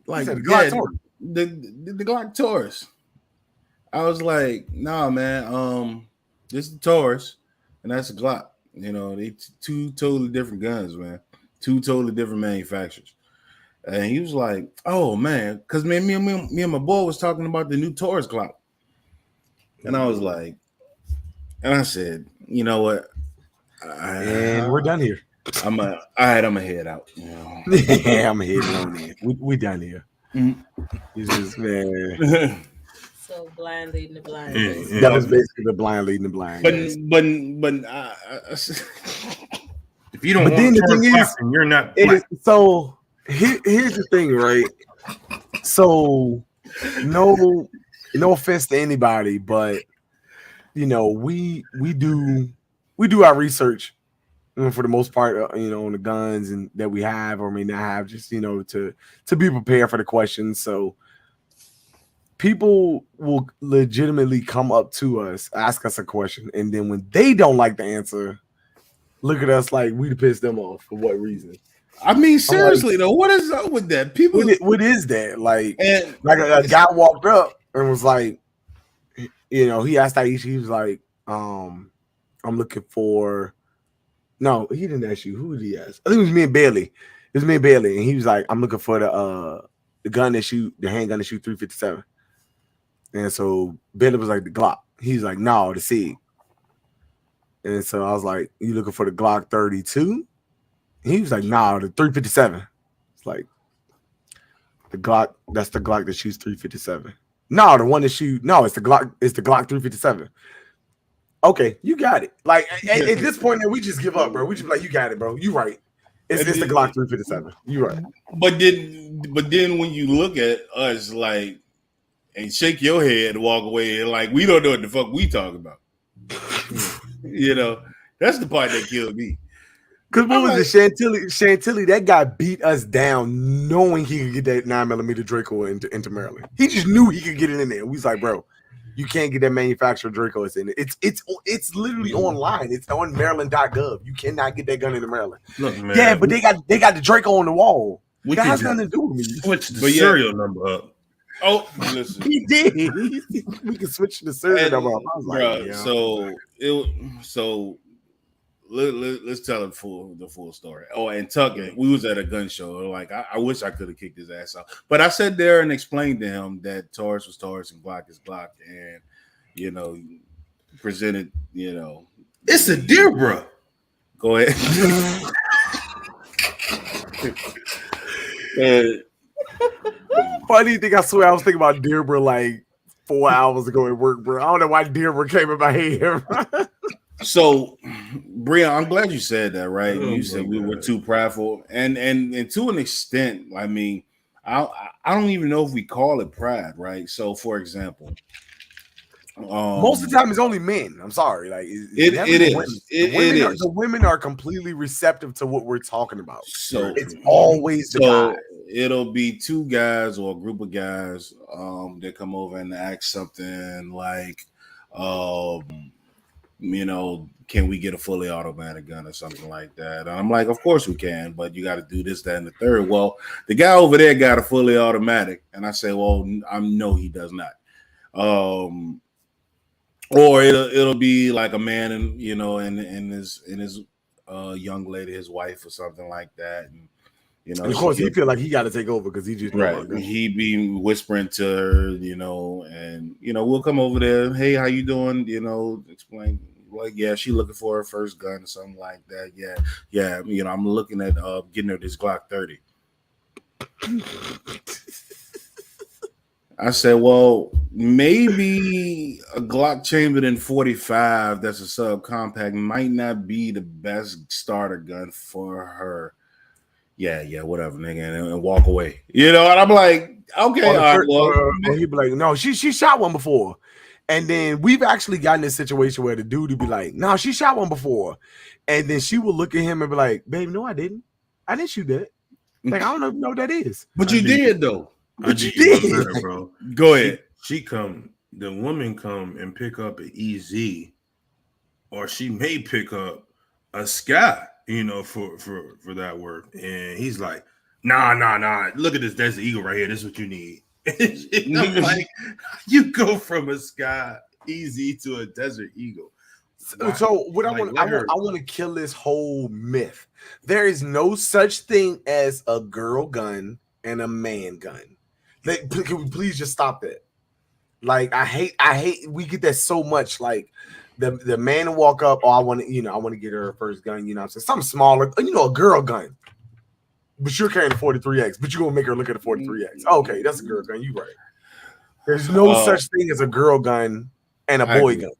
Like the Glock Taurus. The Glock Taurus. I was like, nah, man, this is the Taurus, and that's a Glock. You know, they two totally different guns, man. Two totally different manufacturers. And he was like, "Oh man," because me and my boy was talking about the new Taurus Glock, and I was like, and I said, "You know what?" And we're done here. I'm gonna head out. You know? Yeah, I'm heading on in. We done here. Mm-hmm. It's just, man. So blind leading the blind. Yeah. That was basically the blind leading the blind. But if you don't but want then the Taurus thing Glock, is, then you're not black. so here's the thing, right? So no offense to anybody, but you know, we do our research for the most part, you know, on the guns and that we have or may not have, just, you know, to be prepared for the questions. So people will legitimately come up to us, ask us a question, and then when they don't like the answer, look at us like we pissed them off. For what reason? I mean, seriously though, what is up with that? People, what is that? Like and a guy walked up and was like, you know, he asked Aisha, he was like, I'm looking for. No, he didn't ask you. Who did he ask? I think it was me and Bailey. It was me and Bailey, and he was like, I'm looking for the gun that shoot, the handgun that shoot 357. And so Bailey was like, the Glock. He's like, no, the SIG. And so I was like, you looking for the Glock 32? He was like, no, the 357. It's like the Glock, that's the Glock that shoots 357. No, the one that shoot, no, it's the Glock 357. Okay, you got it. Like at this point, we just give up, bro. We just like, you got it, bro. You right. It's the Glock 357. You right. But then when you look at us, like, and shake your head and walk away, and like we don't know what the fuck we talking about. You know, that's the part that killed me. Because what was it, Chantilly? That guy beat us down, knowing he could get that 9mm Draco into Maryland. He just knew he could get it in there. We was like, bro, you can't get that manufacturer Draco. It's in it. It's literally online. It's on Maryland.gov. You cannot get that gun into Maryland. Look, man. Yeah, but they got the Draco on the wall. That has nothing to do with me. Switch the serial number up. Oh, listen, he did. We can switch the serial number up. I was like, bro, yeah. so let's tell the full story. Oh, and Tucker, we was at a gun show. Like, I wish I could have kicked his ass out, but I sat there and explained to him that Taurus was Taurus and Glock is Glock, and you know, presented, you know, it's a deer, bro. Go ahead. Funny thing, I swear I was thinking about Dearbra like 4 hours ago at work, bro. I don't know why Dearbra came in my head. So, Bria, I'm glad you said that, right? Oh, you said we were too prideful, and to an extent, I mean, I don't even know if we call it pride, right? So, for example, most of the time it's only men. I'm sorry, like it is. The women are completely receptive to what we're talking about. So it's always the guy. It'll be two guys or a group of guys that come over and ask something like, you know, can we get a fully automatic gun or something like that? And I'm like, of course we can, but you got to do this, that, and the third. Well, the guy over there got a fully automatic, and I say, well, no, he does not. Or it'll be like a man and, you know, and his young lady, his wife or something like that, and you know, and of course he feel like he got to take over because he just right. He be whispering to her, you know, and you know, we'll come over there. Hey, how you doing? You know, explain. Like, yeah, she looking for her first gun or something like that. Yeah. You know, I'm looking at getting her this Glock 30. I said, well, maybe a Glock Chamberlain 45 that's a subcompact might not be the best starter gun for her. Yeah, whatever, nigga, and walk away. You know, and I'm like, okay, all right, well, he'd be like, no, she shot one before. And then we've actually gotten this situation where the dude would be like, no, she shot one before. And then she would look at him and be like, babe, no, I didn't shoot that. Like, I don't know what that is. But you did, though. But you did. Better, bro. Go ahead. The woman come and pick up an EZ, or she may pick up a Sky, you know, for that work. And he's like, nah. Look at this Desert Eagle right here. This is what you need. I'm like, you go from a Sky EZ to a Desert Eagle. So what I want to kill this whole myth. There is no such thing as a girl gun and a man gun. Can we please just stop that? Like I hate we get that so much. Like the man walk up, I want to get her first gun, I'm saying something smaller, a girl gun. But you're carrying a 43X, but you're gonna make her look at a 43X. Okay, that's a girl gun. You right. There's no such thing as a girl gun and a boy gun.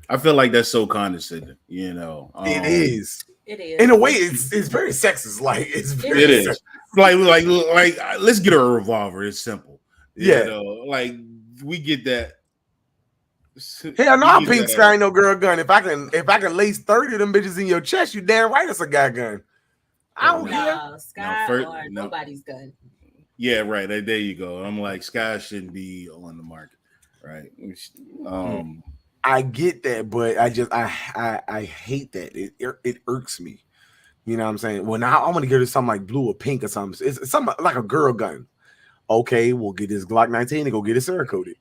I feel like that's so condescending, It is. It is. In a way, it's very sexist. Like it is. Like let's get her a revolver. It's simple. Like we get that. Hell no, I'm pink sky ain't no girl gun. If I can lace 30 of them bitches in your chest, you damn right it's a guy gun. I don't care. Sky or nobody's gun. Yeah, right. There you go. I'm like, Sky shouldn't be on the market, right? I get that, but I hate that. It irks me. You know what I'm saying? Well, now I'm gonna get her something like blue or pink or something. It's something like a girl gun. Okay, we'll get this Glock 19 and go get it Cerakoted.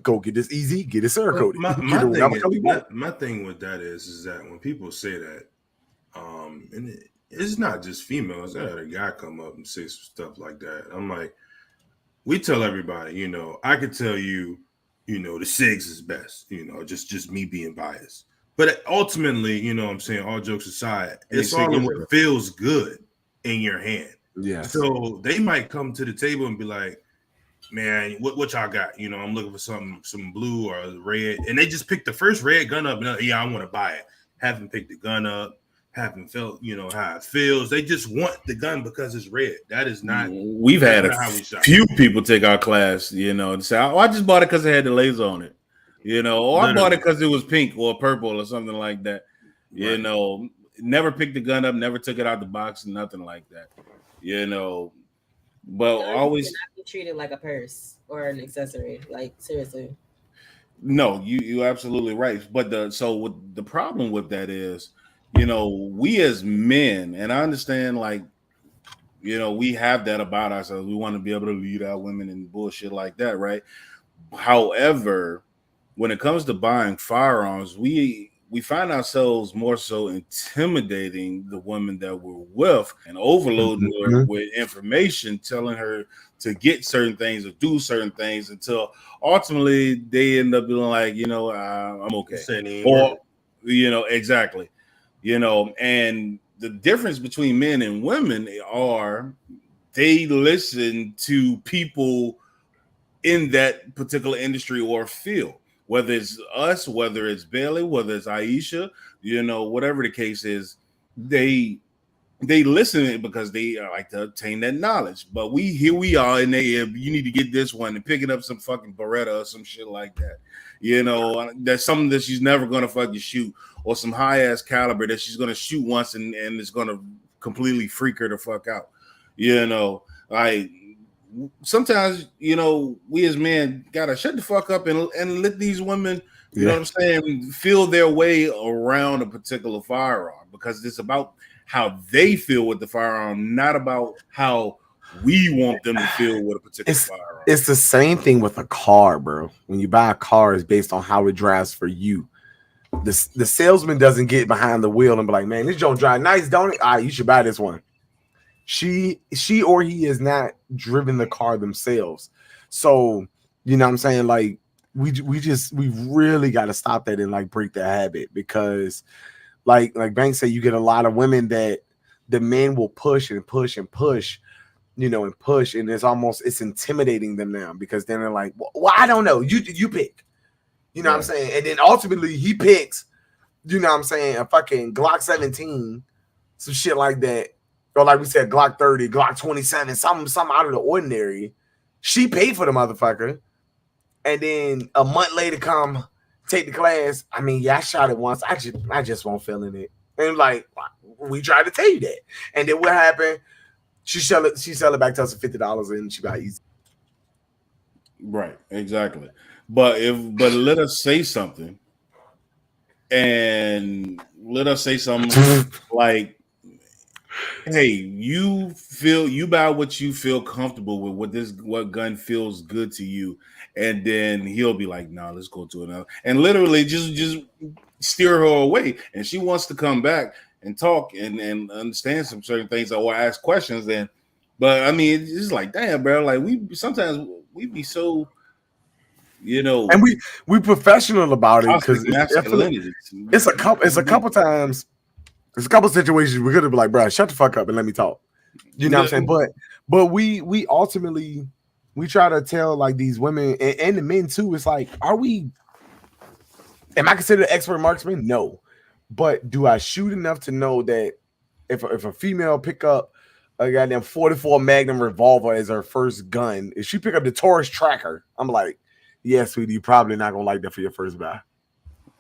Go get this easy, get it Cerakoted. My thing with that is that when people say that, and it's not just females. I had a guy come up and say some stuff like that. I'm like, we tell everybody, I could tell you, the SIGs is best, just me being biased. But ultimately, what I'm saying, all jokes aside, it's all in what feels good in your hand. Yeah. So they might come to the table and be like, man, what y'all got? I'm looking for some blue or red. And they just pick the first red gun up and I want to buy it. Haven't picked the gun up. Haven't felt, how it feels. They just want the gun because it's red. That is not. We've had a few people take our class, and say, "Oh, I just bought it because it had the laser on it," or I bought it because it was pink or purple or something like that. Right. Never picked the gun up, never took it out the box, nothing like that. But always not be treated like a purse or an accessory. Like seriously. No, you absolutely right. But the problem with that is. We as men, and I understand, we have that about ourselves. We want to be able to lead our women and bullshit like that, right? However, when it comes to buying firearms, we find ourselves more so intimidating the women that we're with and overloading her with information, telling her to get certain things or do certain things until ultimately they end up being like, I'm okay. Or, exactly. And the difference between men and women are they listen to people in that particular industry or field, whether it's us, whether it's Bailey, whether it's Aisha, whatever the case is, they listen because they like to obtain that knowledge. But here we are, and you need to get this one and picking up some fucking Beretta or some shit like that. That's something that she's never gonna fucking shoot, or some high ass caliber that she's gonna shoot once and it's gonna completely freak her the fuck out. Like sometimes we as men gotta shut the fuck up and let these women, you know what I'm saying, feel their way around a particular firearm, because it's about how they feel with the firearm, not about how we want them to feel with a particular firearm. It's the same thing with a car, bro. When you buy a car, it's based on how it drives for you. The salesman doesn't get behind the wheel and be like, man, this don't drive nice, don't it? All right, you should buy this one. She or he is not driven the car themselves. So, you know what I'm saying? Like, we really got to stop that and break the habit, because like Banks said, you get a lot of women that the men will push and push and push, and push, and it's intimidating them now, because then they're like, well, I don't know, you pick, what I'm saying, and then ultimately he picks, what I'm saying, a fucking Glock 17, some shit like that, or like we said, Glock 30, Glock 27, something out of the ordinary. She paid for the motherfucker, and then a month later come take the class. I mean, I shot it once. I just won't feel in it. And we tried to tell you that. And then what happened? She sell it back to us for $50 and she got easy. Right, exactly. But let us say something. And let us say something like hey, you buy what you feel comfortable with, what gun feels good to you, and then he'll be like, "Nah, let's go to another," and literally just steer her away, and she wants to come back and talk and understand some certain things or ask questions. But I mean, it's like, damn, bro, like we be so, and we professional about it because it's a couple times. There's a couple situations we could have been like, bro, shut the fuck up and let me talk. You know what I'm saying? But we ultimately we try to tell like these women and the men too. It's like, am I considered an expert marksman? No. But do I shoot enough to know that if a female pick up a goddamn 44 Magnum revolver as her first gun, if she pick up the Taurus Tracker, I'm like, yeah, sweetie, you're probably not gonna like that for your first buy.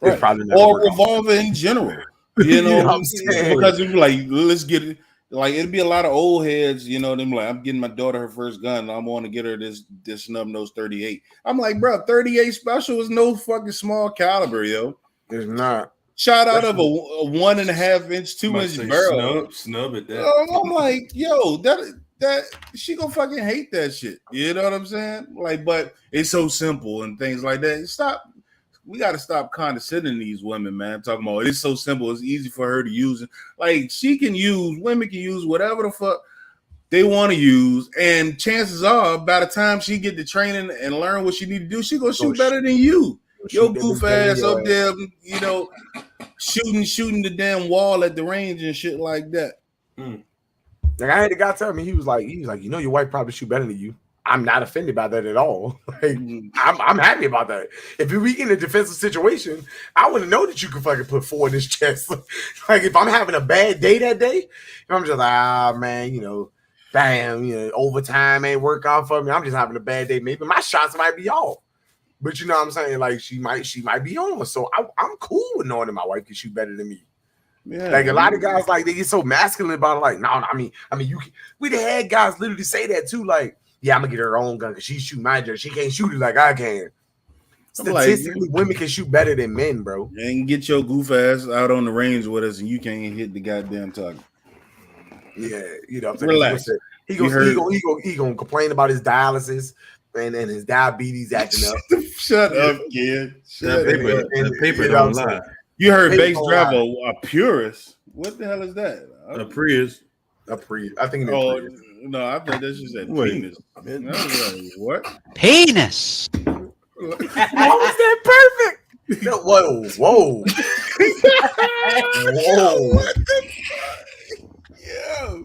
Right. Probably not or revolver in general. You know what I'm saying? Because it'd be like, let's get it. Like, it'd be a lot of old heads, them like, I'm getting my daughter her first gun. I want to get her this snub nose 38. I'm like, bro, 38 special is no fucking small caliber, yo. It's not. Shot out of a 1.5 inch, 2 inch barrel. Snub at that. I'm like, yo, that she gonna fucking hate that shit. You know what I'm saying? Like, but it's so simple and things like that. Stop. We got to stop condescending these women, man. Talking about it's so simple, it's easy for her to use. Like, women can use whatever the fuck they want to use, and chances are, by the time she get the training and learn what she need to do, she gonna shoot better than you. Your goof ass up there, shooting the damn wall at the range and shit like that. Like, I had a guy tell me, he was like, your wife probably shoot better than you. I'm not offended by that at all. Like, I'm happy about that. If we in a defensive situation, I want to know that you can fucking put 4 in his chest. Like, if I'm having a bad day that day, I'm just like, man, damn, overtime ain't work out for me. I'm just having a bad day. Maybe my shots might be off. But you know what I'm saying? Like, she might be on. So I'm cool with knowing that my wife can shoot better than me. Yeah, like a lot of guys, like, they get so masculine about it. Like, no, I mean, we the had guys literally say that too. Like, yeah, I'm gonna get her own gun because she shoot my gun. She can't shoot it like I can. Statistically, women can shoot better than men, bro. And get your goof ass out on the range with us, and you can't hit the goddamn target. Yeah, relax. He gonna complain about his dialysis and his diabetes acting up. Shut up, kid. The paper don't lie. You heard Bass Driver, a purist. What the hell is that? A Prius. A Prius. I think. Prius. No, I thought that shit said penis. Like, what? Penis. How was that perfect? No, whoa. Whoa. Yo.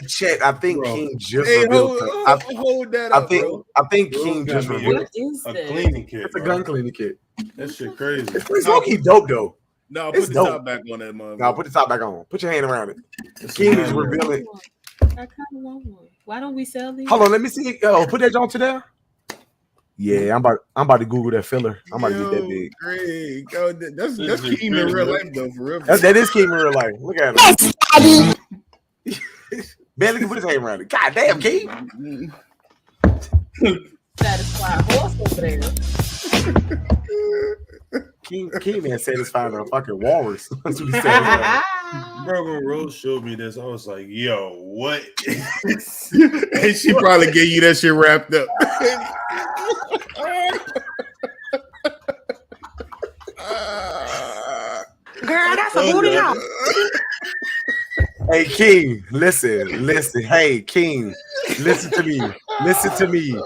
Check. I think bro. King just revealed. Hold that up, bro. I think King just revealed. What is a this? cleaning kit. It's a gun cleaning kit. That shit crazy. It's low-key dope though. No, put the top back on that motherfucker. No, put the top back on. Put your hand around it. King is revealing. I kind of want one. Why don't we sell these? Hold on, let me see. Put that on to there. Yeah, I'm about to Google that filler. I'm about to get that big. Great. Yo, that's Keem in real life though, for real. That is Keem in real life. Look at him. Barely can put his hand around it. God damn, Keem. Satisfied horse over there. King man satisfied a fucking walrus. That's what he said. Bro, when Rose showed me this, I was like, yo, what? And she probably gave you that shit wrapped up. Girl, that's a booty hole. Hey, King, listen. Hey, King, listen to me.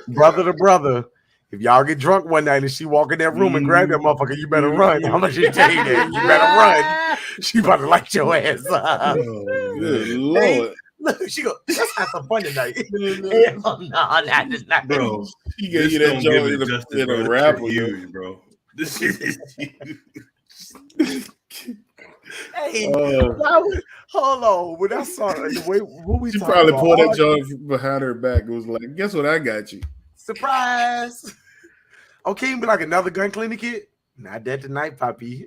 Brother to brother. If y'all get drunk one night and she walk in that room and grab that motherfucker, you better run. I'm gonna just tell you that. You better run. She about to light your ass up. Oh, good Lord. Hey, look, she go, let's have some fun tonight. Hell no, not bro. She gave you that joint in a rap with you, bro. This shit is huge. Hey, hold on. When I saw the way what we she probably pulled that joint behind her back. It was like, guess what? I got you. Surprise. Okay, be like another gun cleaning kit. Not that tonight, Poppy.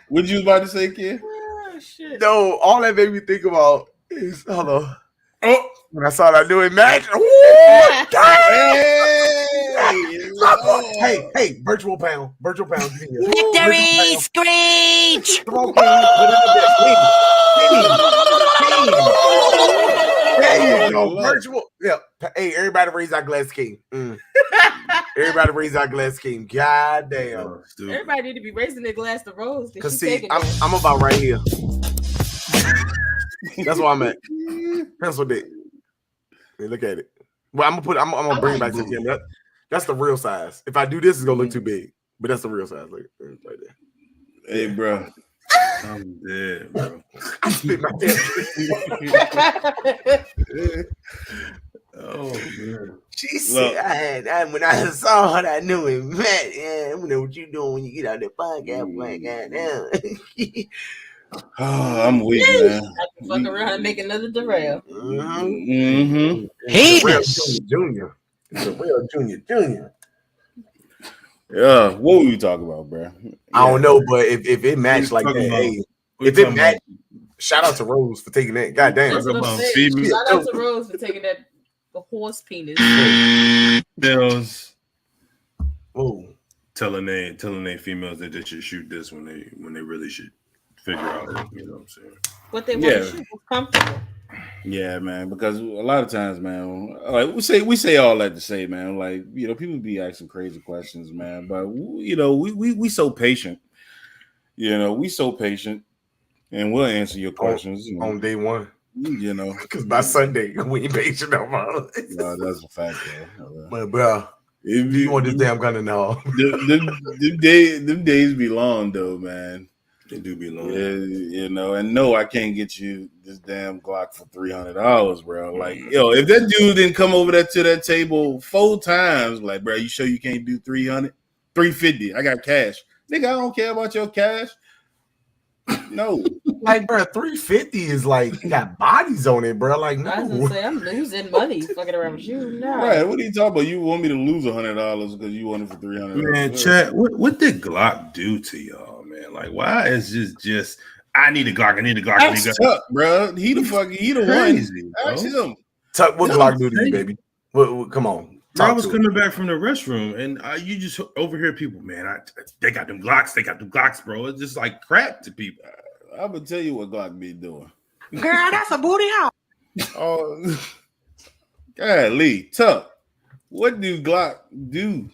What you about to say, kid? Oh, shit. No, all that made me think about is hold on. Oh, when I saw that new imagine. Hey, Hey, virtual pound. Victory screech! Come on, King. Put it in the bed. There you go. Virtual. Yeah. Hey, everybody raise our glass, King. Everybody raise our glass, King. God damn. Everybody need to be raising their glass to Rose. Because see, I'm about right here. That's why I'm at. Pencil dick. Hey, look at it. Well, I'm gonna bring it back to the That's the real size. If I do this, it's gonna look too big. But that's the real size. Like right there. Hey, bro. I'm dead, bro. I spit my Oh man. She said, when I saw her, I knew it. Man, yeah, I know what you doing when you get out there podcast. Like, goddamn. Oh, I'm weak, man. I can fuck around and make another Darrell. Junior. It's a real junior. Yeah, what were you talking about, bro? I don't know, but if it matched like that, hey, if it matched, shout out to Rose for taking that. Goddamn. Shout out to Rose for taking that horse penis. Bills. Oh, telling they females that they should shoot this when they really should figure out, you know what I'm saying? What they want to shoot was comfortable. Yeah, man, because a lot of times, man, like we say all that to say, man, like, you know, people be asking crazy questions, man, but you know, we so patient, you know, we so patient, and we'll answer your questions on day one, you know, because by Sunday we ain't patient no more. No, that's a fact, bro. But bro, if you want this damn gun to know, them days be long though, man. They do be long. Yeah, you know, and no, I can't get you this damn Glock for $300, bro. Like, yo, if that dude didn't come over there to that table 4 times, like, bro, you sure you can't do 300, 350? I got cash, nigga. I don't care about your cash. No, like, bro, 350 is like got bodies on it, bro. Like, no. I was gonna say I'm losing money fucking around with you. No, right? What are you talking about? You want me to lose $100 because you want it for $300? Man, chat. What did Glock do to y'all, man? Like, why is just I need a Glock. I need a Glock. That's Tuck, bro. He the one. Ask him. Tuck, what Glock do to you, baby? Come on. I was coming back from the restroom, and you just overhear people, man. They got them Glocks. They got them Glocks, bro. It's just like crack to people. I'm gonna tell you what Glock be doing. Girl, that's a booty hole. Oh, God, Lee, Tuck. What do Glock do?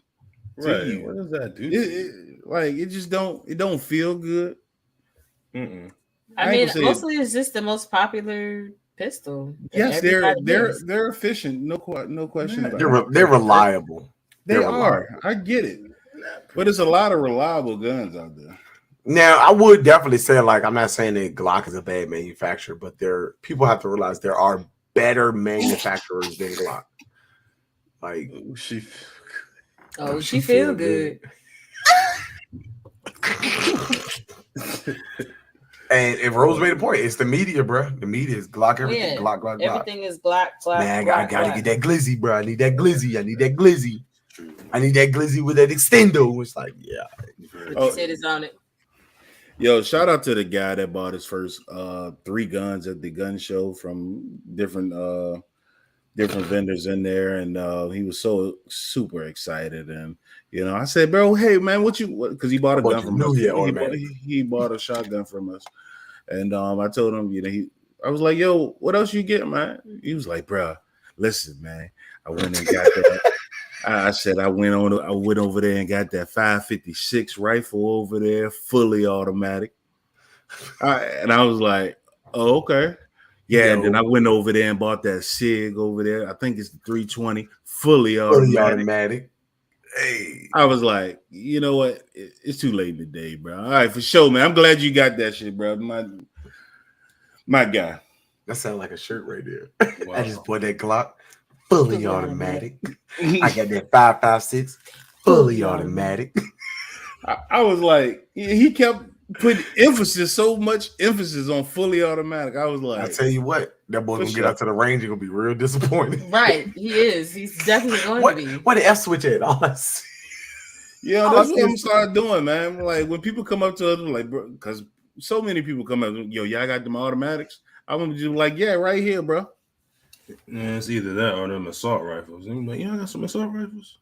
Right. You? What does that do? It just don't feel good. Mm-mm. I mean, mostly it's just the most popular pistol. Yes, they're efficient. No question about it. They're reliable. They are. I get it, but it's a lot of reliable guns out there. Now, I would definitely say, like, I'm not saying that Glock is a bad manufacturer, but people have to realize there are better manufacturers than Glock. Like, she feel good. And if Rose made a point, it's the media, bro. The media is Glock everything. Yeah. Glock. Everything is Glock. Man, I gotta get that glizzy, bro. I need that glizzy. I need that glizzy with that extendo. It's like, yeah. Put your titties on it. Yo, shout out to the guy that bought his first 3 guns at the gun show from different vendors in there, and he was so super excited. And you know, I said, bro, hey man, because he bought a gun from us. He bought a shotgun from us, and I told him, you know, I was like, yo, what else you get, man? He was like, bro, listen, man, I went and got that. I said I went over there and got that 5.56 rifle over there, fully automatic. And I was like, oh, okay. Yeah, and then I went over there and bought that SIG over there. I think it's the 320, fully automatic. Hey, I was like, you know what? It's too late today, bro. All right, for sure, man. I'm glad you got that shit, bro. My guy. That sounds like a shirt right there. Wow. I just bought that Glock. Fully automatic. I got that 5.56 fully automatic. I was like, he kept putting so much emphasis on fully automatic. I was like, I tell you what, that boy gonna get out to the range. He's gonna be real disappointed. Right, he is. He's definitely going to be. What the F switch at? Yeah, that's what I'm starting doing, man. Like when people come up to us, like, bro, because so many people come up, yo, y'all got them automatics. I'm gonna be like, yeah, right here, bro. Yeah, it's either that or them assault rifles. And like, yeah, I got some assault rifles.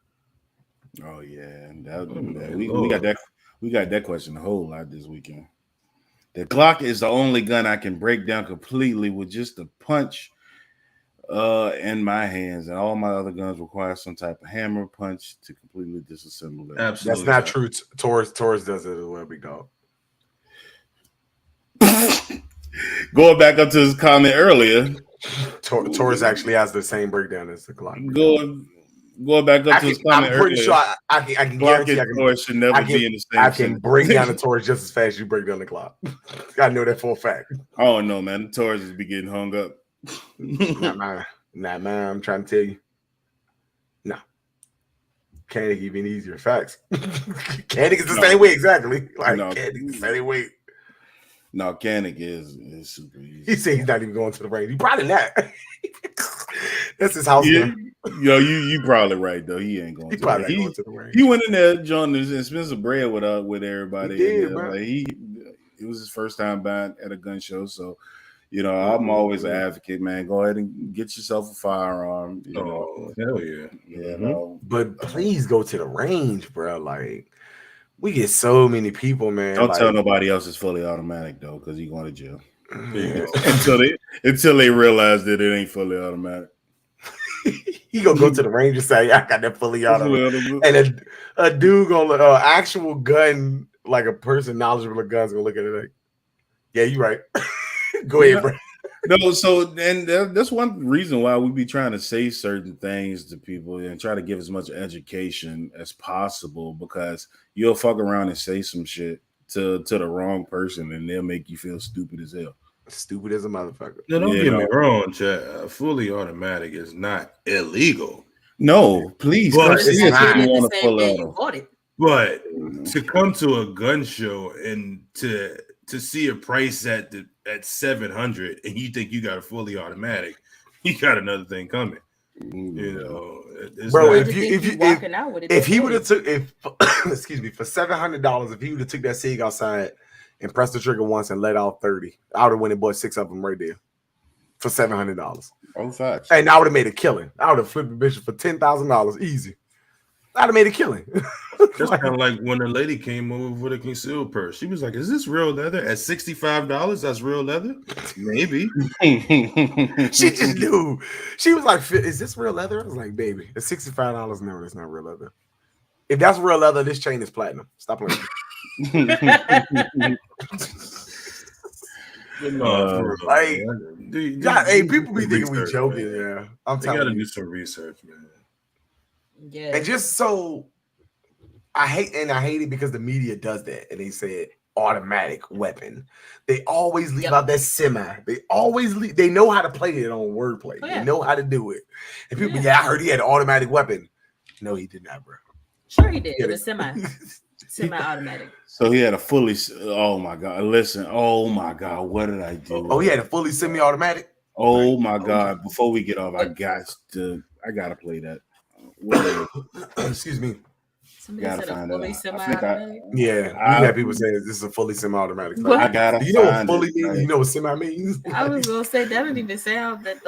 Oh yeah, we got that. We got that question a whole lot this weekend. The Glock is the only gun I can break down completely with just a punch in my hands, and all my other guns require some type of hammer punch to completely disassemble it. Absolutely, that's not true. Taurus does it as well, big dog. Going back up to his comment earlier, Taurus actually has the same breakdown as the Glock. Going back up to his comment I'm pretty earlier, sure I can guarantee Taurus should never be in the same. I can break down the Taurus just as fast as you break down the Glock. I know that for a fact. I don't know, man. The Taurus is be getting hung up. Nah, man. I'm trying to tell you. No. Canning even easier. Facts. Canning is the same way, exactly. Canning is the same way. No, Canning is super easy. He said he's not even going to the range. He probably not. That's his house. Yeah, you probably right though. He ain't going. He probably going to the range. He went in there, John, and spent some bread with everybody. He did, bro. It was his first time buying at a gun show, so I'm always an advocate, man. Go ahead and get yourself a firearm. Hell yeah. But please go to the range, bro. Like, we get so many people, man. Don't tell nobody else it's fully automatic though, because you're going to jail. Yeah. until they realize that it ain't fully automatic. He gonna go to the range and say, "I got that fully automatic," and a dude gonna actual gun, like a person knowledgeable of guns, gonna look at it like, "Yeah, you right." Go ahead, bro. No, so and that's one reason why we be trying to say certain things to people and try to give as much education as possible, because you'll fuck around and say some shit to the wrong person and they'll make you feel stupid as hell. Stupid as a motherfucker. No, don't get me wrong, Chad. Fully automatic is not illegal. No, please. But to come to a gun show and to see a price at $700 and you think you got a fully automatic, you got another thing coming. Bro, if he would have took excuse me, for $700, if he would have took that SIG outside and pressed the trigger once and let out 30, I would have went and bought 6 of them right there for $700. Oh, facts. And I would have made a killing. I would have flipped the bitch for $10,000 easy. I'd have made a killing. That's kind of like when a lady came over with a concealed purse. She was like, "Is this real leather at $65? That's real leather? Maybe." She just knew. She was like, "Is this real leather?" I was like, "Baby, it's $65. No, it's not real leather. If that's real leather, this chain is platinum. Stop playing." Hey, people be thinking we joking. Man. Yeah, I'm telling you, gotta do some research, man. Yeah, and just so I hate it because the media does that, and they said automatic weapon. They always leave out that semi. They always leave. They know how to play it on wordplay. Oh, yeah. They know how to do it. And people, I heard he had an automatic weapon. No, he did not, bro. Sure, he did. It was semi-automatic. So he had a fully. Oh my god! Listen. Oh my god! What did I do? Oh, he had a fully semi-automatic. Oh my god! Before we get off, I gotta play that. Excuse me. Somebody said a fully semi-automatic. I have people saying this is a fully semi-automatic. I gotta. You know what fully means? You know what semi means? I was gonna say that don't even sound that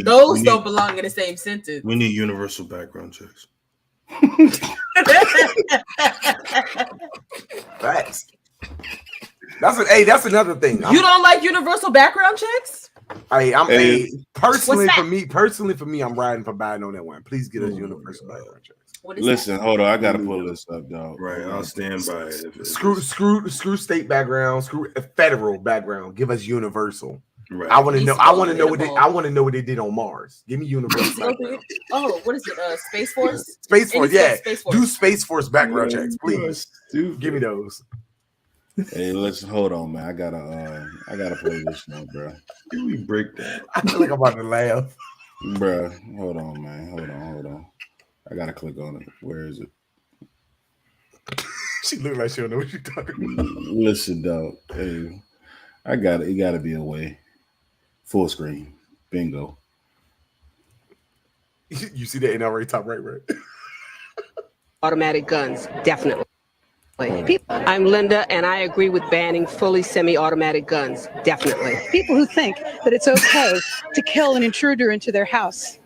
those don't belong in the same sentence. We need universal background checks. Facts. That's another thing. You don't like universal background checks? Personally for me, I'm riding for Biden on that one. Please get us universal background checks. Listen, hold on, I gotta pull this up, dog. Right, I'll stand by it. Screw state background, screw federal background. Give us universal. Right. I want to know what they did on Mars. Give me universal. Oh, what is it? Space Force. Space Force, yeah. Space Force. Do Space Force background checks, please. Give me those. Hey, listen, hold on, man. I gotta play this now, bro. Can we break that? I feel like I'm about to laugh, bro. Hold on, man. Hold on. I gotta click on it. Where is it? She look like she don't know what you're talking about. Listen, dog. Hey, it gotta be a way. Full screen. Bingo. You see that in our top right? Automatic guns, definitely. I'm Linda, and I agree with banning fully semi-automatic guns, definitely. People who think that it's okay to kill an intruder into their house.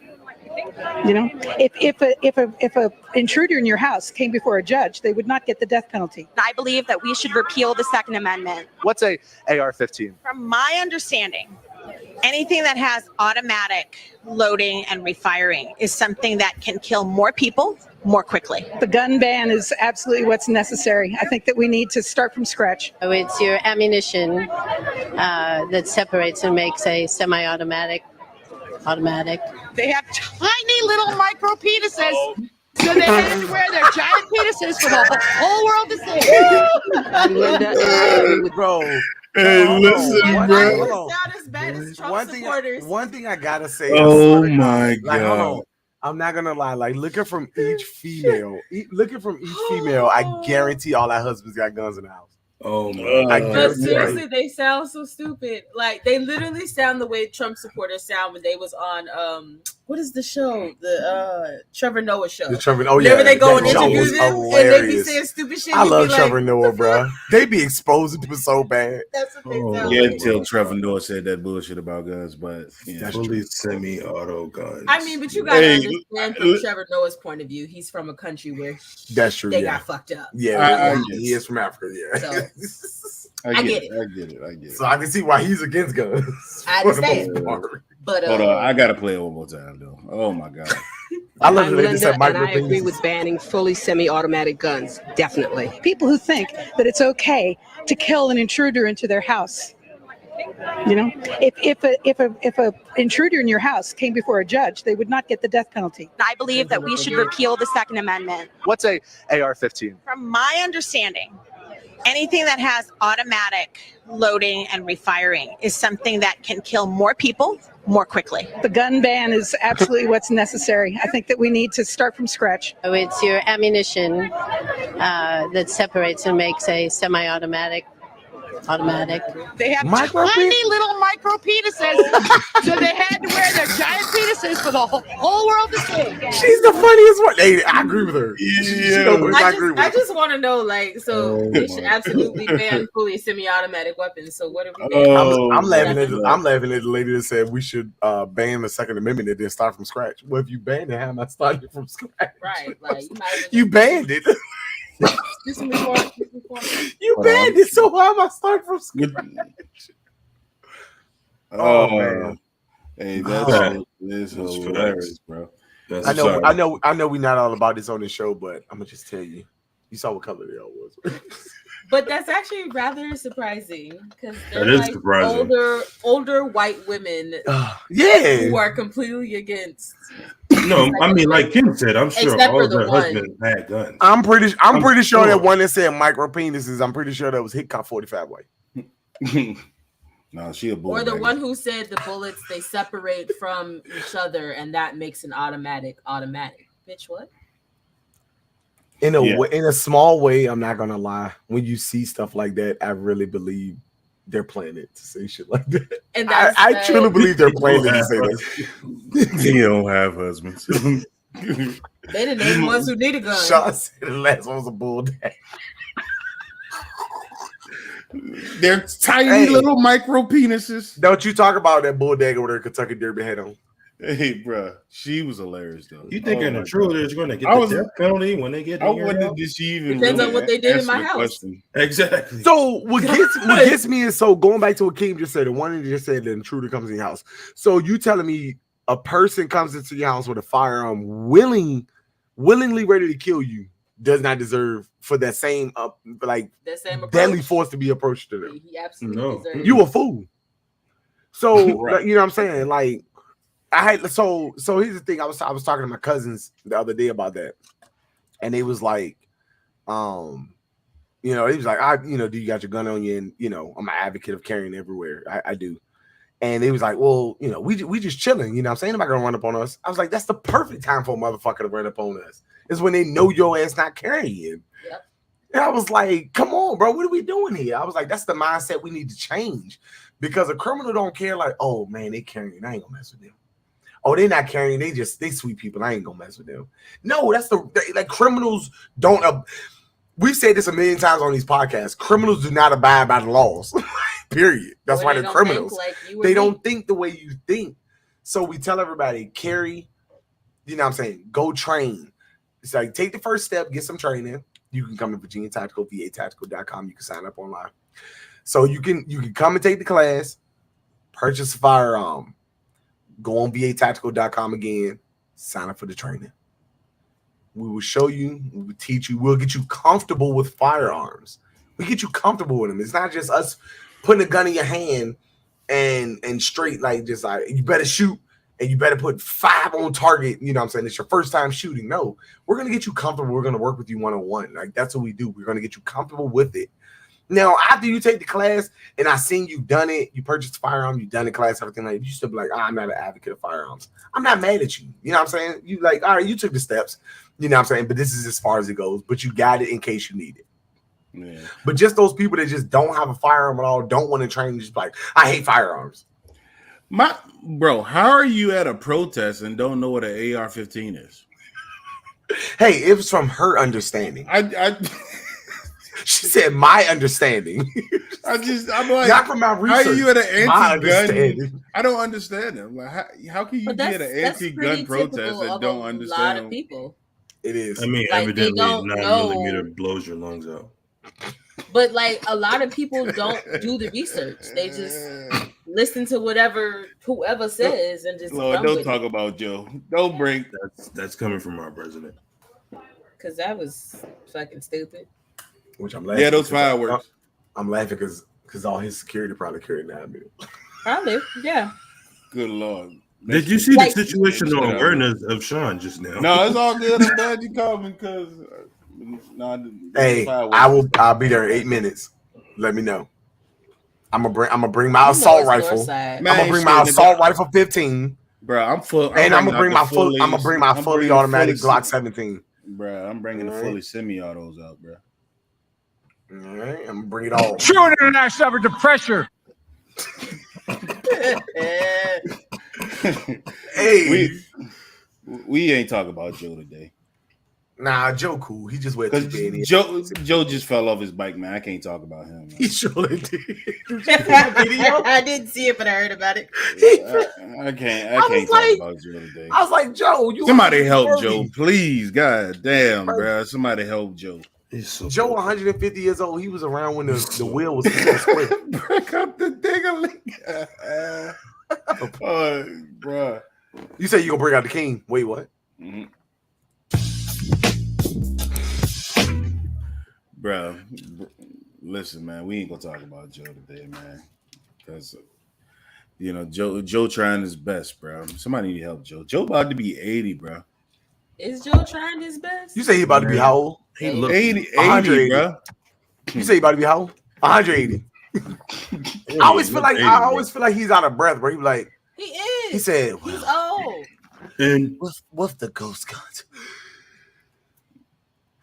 You know, if a intruder in your house came before a judge, they would not get the death penalty. I believe that we should repeal the Second Amendment. What's a AR-15? From my understanding, anything that has automatic loading and refiring is something that can kill more people more quickly. The gun ban is absolutely what's necessary. I think that we need to start from scratch. So it's your ammunition that separates and makes a semi-automatic. They have tiny little micro penises. So they had to wear their giant penises for the whole world to see. I'm Linda, and I agree with Bro. Hey, listen, bro. It's not as bad as Trump supporters. One thing I gotta say. Oh my like, hold god. on. I'm not gonna lie. Like looking from each female, I guarantee all our husbands got guns in the house. Oh my But god. seriously, they sound so stupid. Like they literally sound the way Trump supporters sound when they was on what is the show? The Trevor Noah show. The Trevor, oh Whenever yeah, they go and that show interview was them and they be hilarious. saying stupid shit. I you love be Trevor like, Noah, bro. They be exposing them so bad. That's what they Oh, sound Yeah, like. until Trevor Noah said that bullshit about guns, but yeah, Fully semi-auto guns. I mean, but you gotta Hey, understand from Trevor Noah's point of view, he's from a country where That's true. they yeah. got fucked up. Yeah, I he is from Africa. Yeah. So, I get it. it. So I can see why he's against guns. I for the understand. most part. But Hold on, I gotta play it one more time though. Oh my god. I love I'm that they Linda, said and I agree micro with banning fully semi-automatic guns. Definitely. People who think that it's okay to kill an intruder into their house. You know, if a intruder in your house came before a judge, they would not get the death penalty. I believe that we should repeal the Second Amendment. What's a AR-15? From my understanding, anything that has automatic loading and refiring is something that can kill more people more quickly. The gun ban is absolutely what's necessary. I think that we need to start from scratch. So it's your ammunition that separates and makes a semi-automatic. They have Micro tiny little micro penises. So they had to wear their giant penises for the whole world to see. She's the funniest one. Hey, I agree with her. I just want to know, like, so they should absolutely ban fully semi-automatic weapons. So what are we banning? I'm laughing at the lady that said we should ban the Second Amendment and then start from scratch. Well, if you banned it, how am I starting from scratch? Right, like You banned it. do some reform. You banned it, so how am I starting from scratch? Oh man. Hey, that's hilarious, bro. I know we're not all about this on this show, but I'm gonna just tell you. You saw what color they all was. But that's actually rather surprising because That they're is like surprising. older white women Yeah. who are completely against. No, I mean, like Kim said, I'm sure Except for all the their one. husbands had guns. I'm pretty sure sure. that one that said micro penises, I'm pretty sure that was Hickok 45 way. No, she a bull. Or the baby. one who said the bullets they separate from each other and that makes an automatic. Bitch, what? In a small way, I'm not gonna lie. When you see stuff like that, I really believe they're planning it to say shit like that. And I truly believe they're planning to say that. They don't have husbands. They the name ones who need a gun. Shaw said the last one was a bull dad. They're tiny little micro penises. Don't you talk about that bull dagger with her Kentucky Derby head on? Hey, bro, she was hilarious though. You think an my intruder God. is going to get I the was- death penalty when they get I in your wonder house? did she even Depends really on what they did in answer my the house. question. Exactly. So what gets me is, so going back to what Keem just said, the one that just said the intruder comes in your house. So you telling me a person comes into your house with a firearm, willingly ready to kill you, does not deserve for that same That same approach. deadly force to be approached to them? He absolutely No. deserves You a fool. So Right. like, you know what I'm saying? Like I had so here's the thing. I was talking to my cousins the other day about that, and they was like, he was like, do you got your gun on you? And I'm an advocate of carrying everywhere. I do. And they was like, well, we just chilling. You know what I'm saying? Nobody gonna run up on us. I was like, that's the perfect time for a motherfucker to run up on us. It's when they know your ass not carrying. Yep. And I was like, come on, bro, what are we doing here? I was like, that's the mindset we need to change. Because a criminal don't care, like, oh man, they carrying, I ain't gonna mess with them. Oh, they're not carrying, they sweet people, I ain't gonna mess with them. No, that's like criminals don't we've said this a million times on these podcasts. Criminals do not abide by the laws. Period. That's why they're criminals. They don't think the way you think. So we tell everybody, carry You know what I'm saying? Go train. It's like take the first step, get some training. You can come to Virginia Tactical, VATactical.com. You can sign up online. So you can come and take the class, purchase a firearm, go on VATactical.com again, sign up for the training. We will show you, we will teach you, we'll get you comfortable with firearms. We get you comfortable with them. It's not just us putting a gun in your hand and straight like just like you better shoot and you better put 5 on target. You know what I'm saying? It's your first time shooting. No, we're gonna get you comfortable. We're gonna work with you one-on-one. Like that's what we do. We're gonna get you comfortable with it. Now, after you take the class and I seen you done it, you purchased a firearm, you done the class, everything like that, you still be like, I'm not an advocate of firearms. I'm not mad at you. You know what I'm saying? You like, all right, you took the steps. You know what I'm saying? But this is as far as it goes. But you got it in case you need it. Yeah. But just those people that just don't have a firearm at all, don't want to train, just like, I hate firearms. Bro, how are you at a protest and don't know what an AR-15 is? Hey, it was from her understanding. She said my understanding. I'm like, not from my research. How are you at an anti-gun? I don't understand it. Like, how can you be at an anti-gun protest and don't understand? A lot of people. It is. I mean, like, evidently, 9mm blows your lungs out. But like a lot of people don't do the research. They just listen to whoever says and just. Lord, don't talk about Joe. Don't bring that's coming from our president. Because that was fucking stupid. Which I'm laughing. Yeah, those fireworks. I'm laughing because all his security probably carried 9mm. Probably, yeah. Good Lord. Did you see the situational awareness of Sean just now? No, it's all good. I'm glad you called me because. Hey, I'll be there in 8 minutes. Let me know. I'm gonna bring my assault rifle. I'm gonna bring my assault rifle 15. Bro, I'm full. And I'm gonna bring my fully automatic Glock 17. Bro, I'm bringing the fully semi-autos out, bro. All right, I'm gonna bring it all. True international effort to pressure. Hey, we ain't talking about Joe today. Nah, Joe cool. He just went to Joe just fell off his bike, man. I can't talk about him. Man. He surely did. I didn't see it, but I heard about it. I can't talk about Joe today. I was like, Joe, somebody help Joe, please. God damn, bro. Somebody help Joe. Joe, 150 years old. He was around when the wheel was square. Break up the ding-a-ling. Oh, bro. You say you gonna bring out the king? Wait, what? Mm-hmm. Bro, listen, man. We ain't gonna talk about Joe today, man. Because Joe trying his best, bro. Somebody need to help Joe. Joe about to be 80, bro. Is Joe trying his best? You say he about to be how old? He looks 80, bro. You say he about to be how old? 180. I always feel like he's out of breath, bro. He like he is. He said he's old. And what's the ghost guns?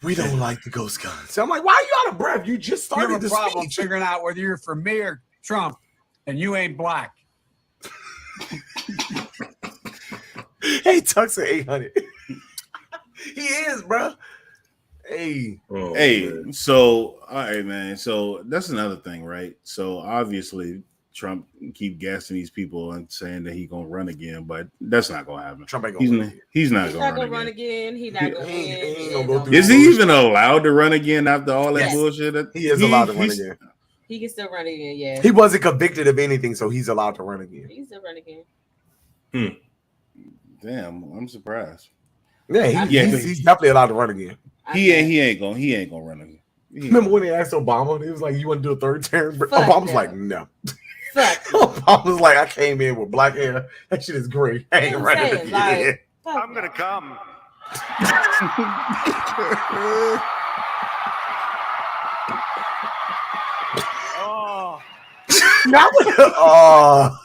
We don't like the ghost guns. So I'm like, why are you out of breath? You just started You have a the problem speech. figuring out whether you're for me or Trump, and you ain't black. Hey, Tuck's at 800. He is, bro. Hey. Oh, hey, man. So all right, man. So that's another thing, right? So obviously Trump keep gassing these people and saying that he's gonna run again, but that's not gonna happen. Trump ain't gonna he's not He's gonna not gonna run again. He's not gonna win. Is he even allowed to run again after all that bullshit? He is allowed to run again. He can still run again, yeah. He wasn't convicted of anything, so he's allowed to run again. He can still run again. Damn, I'm surprised. Yeah, he's definitely allowed to run again. He ain't gonna run again. Remember when they asked Obama? He was like, "You want to do a third term?" Obama's like, "No." Fuck. Obama's like, "I came in with black hair. That shit is great. I ain't running again." I'm gonna come. Oh.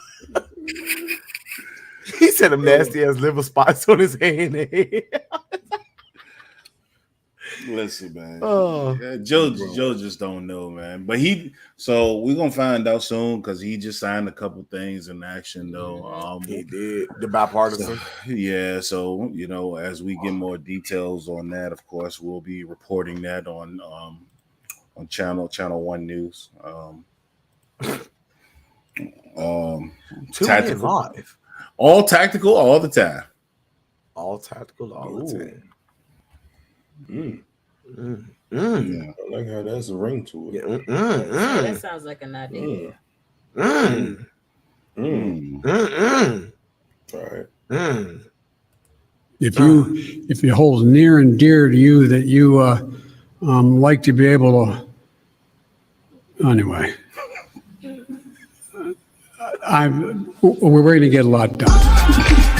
He said them nasty ass liver spots on his hand. Listen, man. Oh. Joe just don't know, man. But we're gonna find out soon because he just signed a couple things in action, though. He did the bipartisan. So as we get more details on that, of course, we'll be reporting that on Channel One News. Tactical live. All tactical all the time. All tactical, all the time. Yeah. I like how that's a ring to it. That sounds like an idea. All right. If you hold near and dear to you that you like to be able to, anyway, we're going to get a lot done.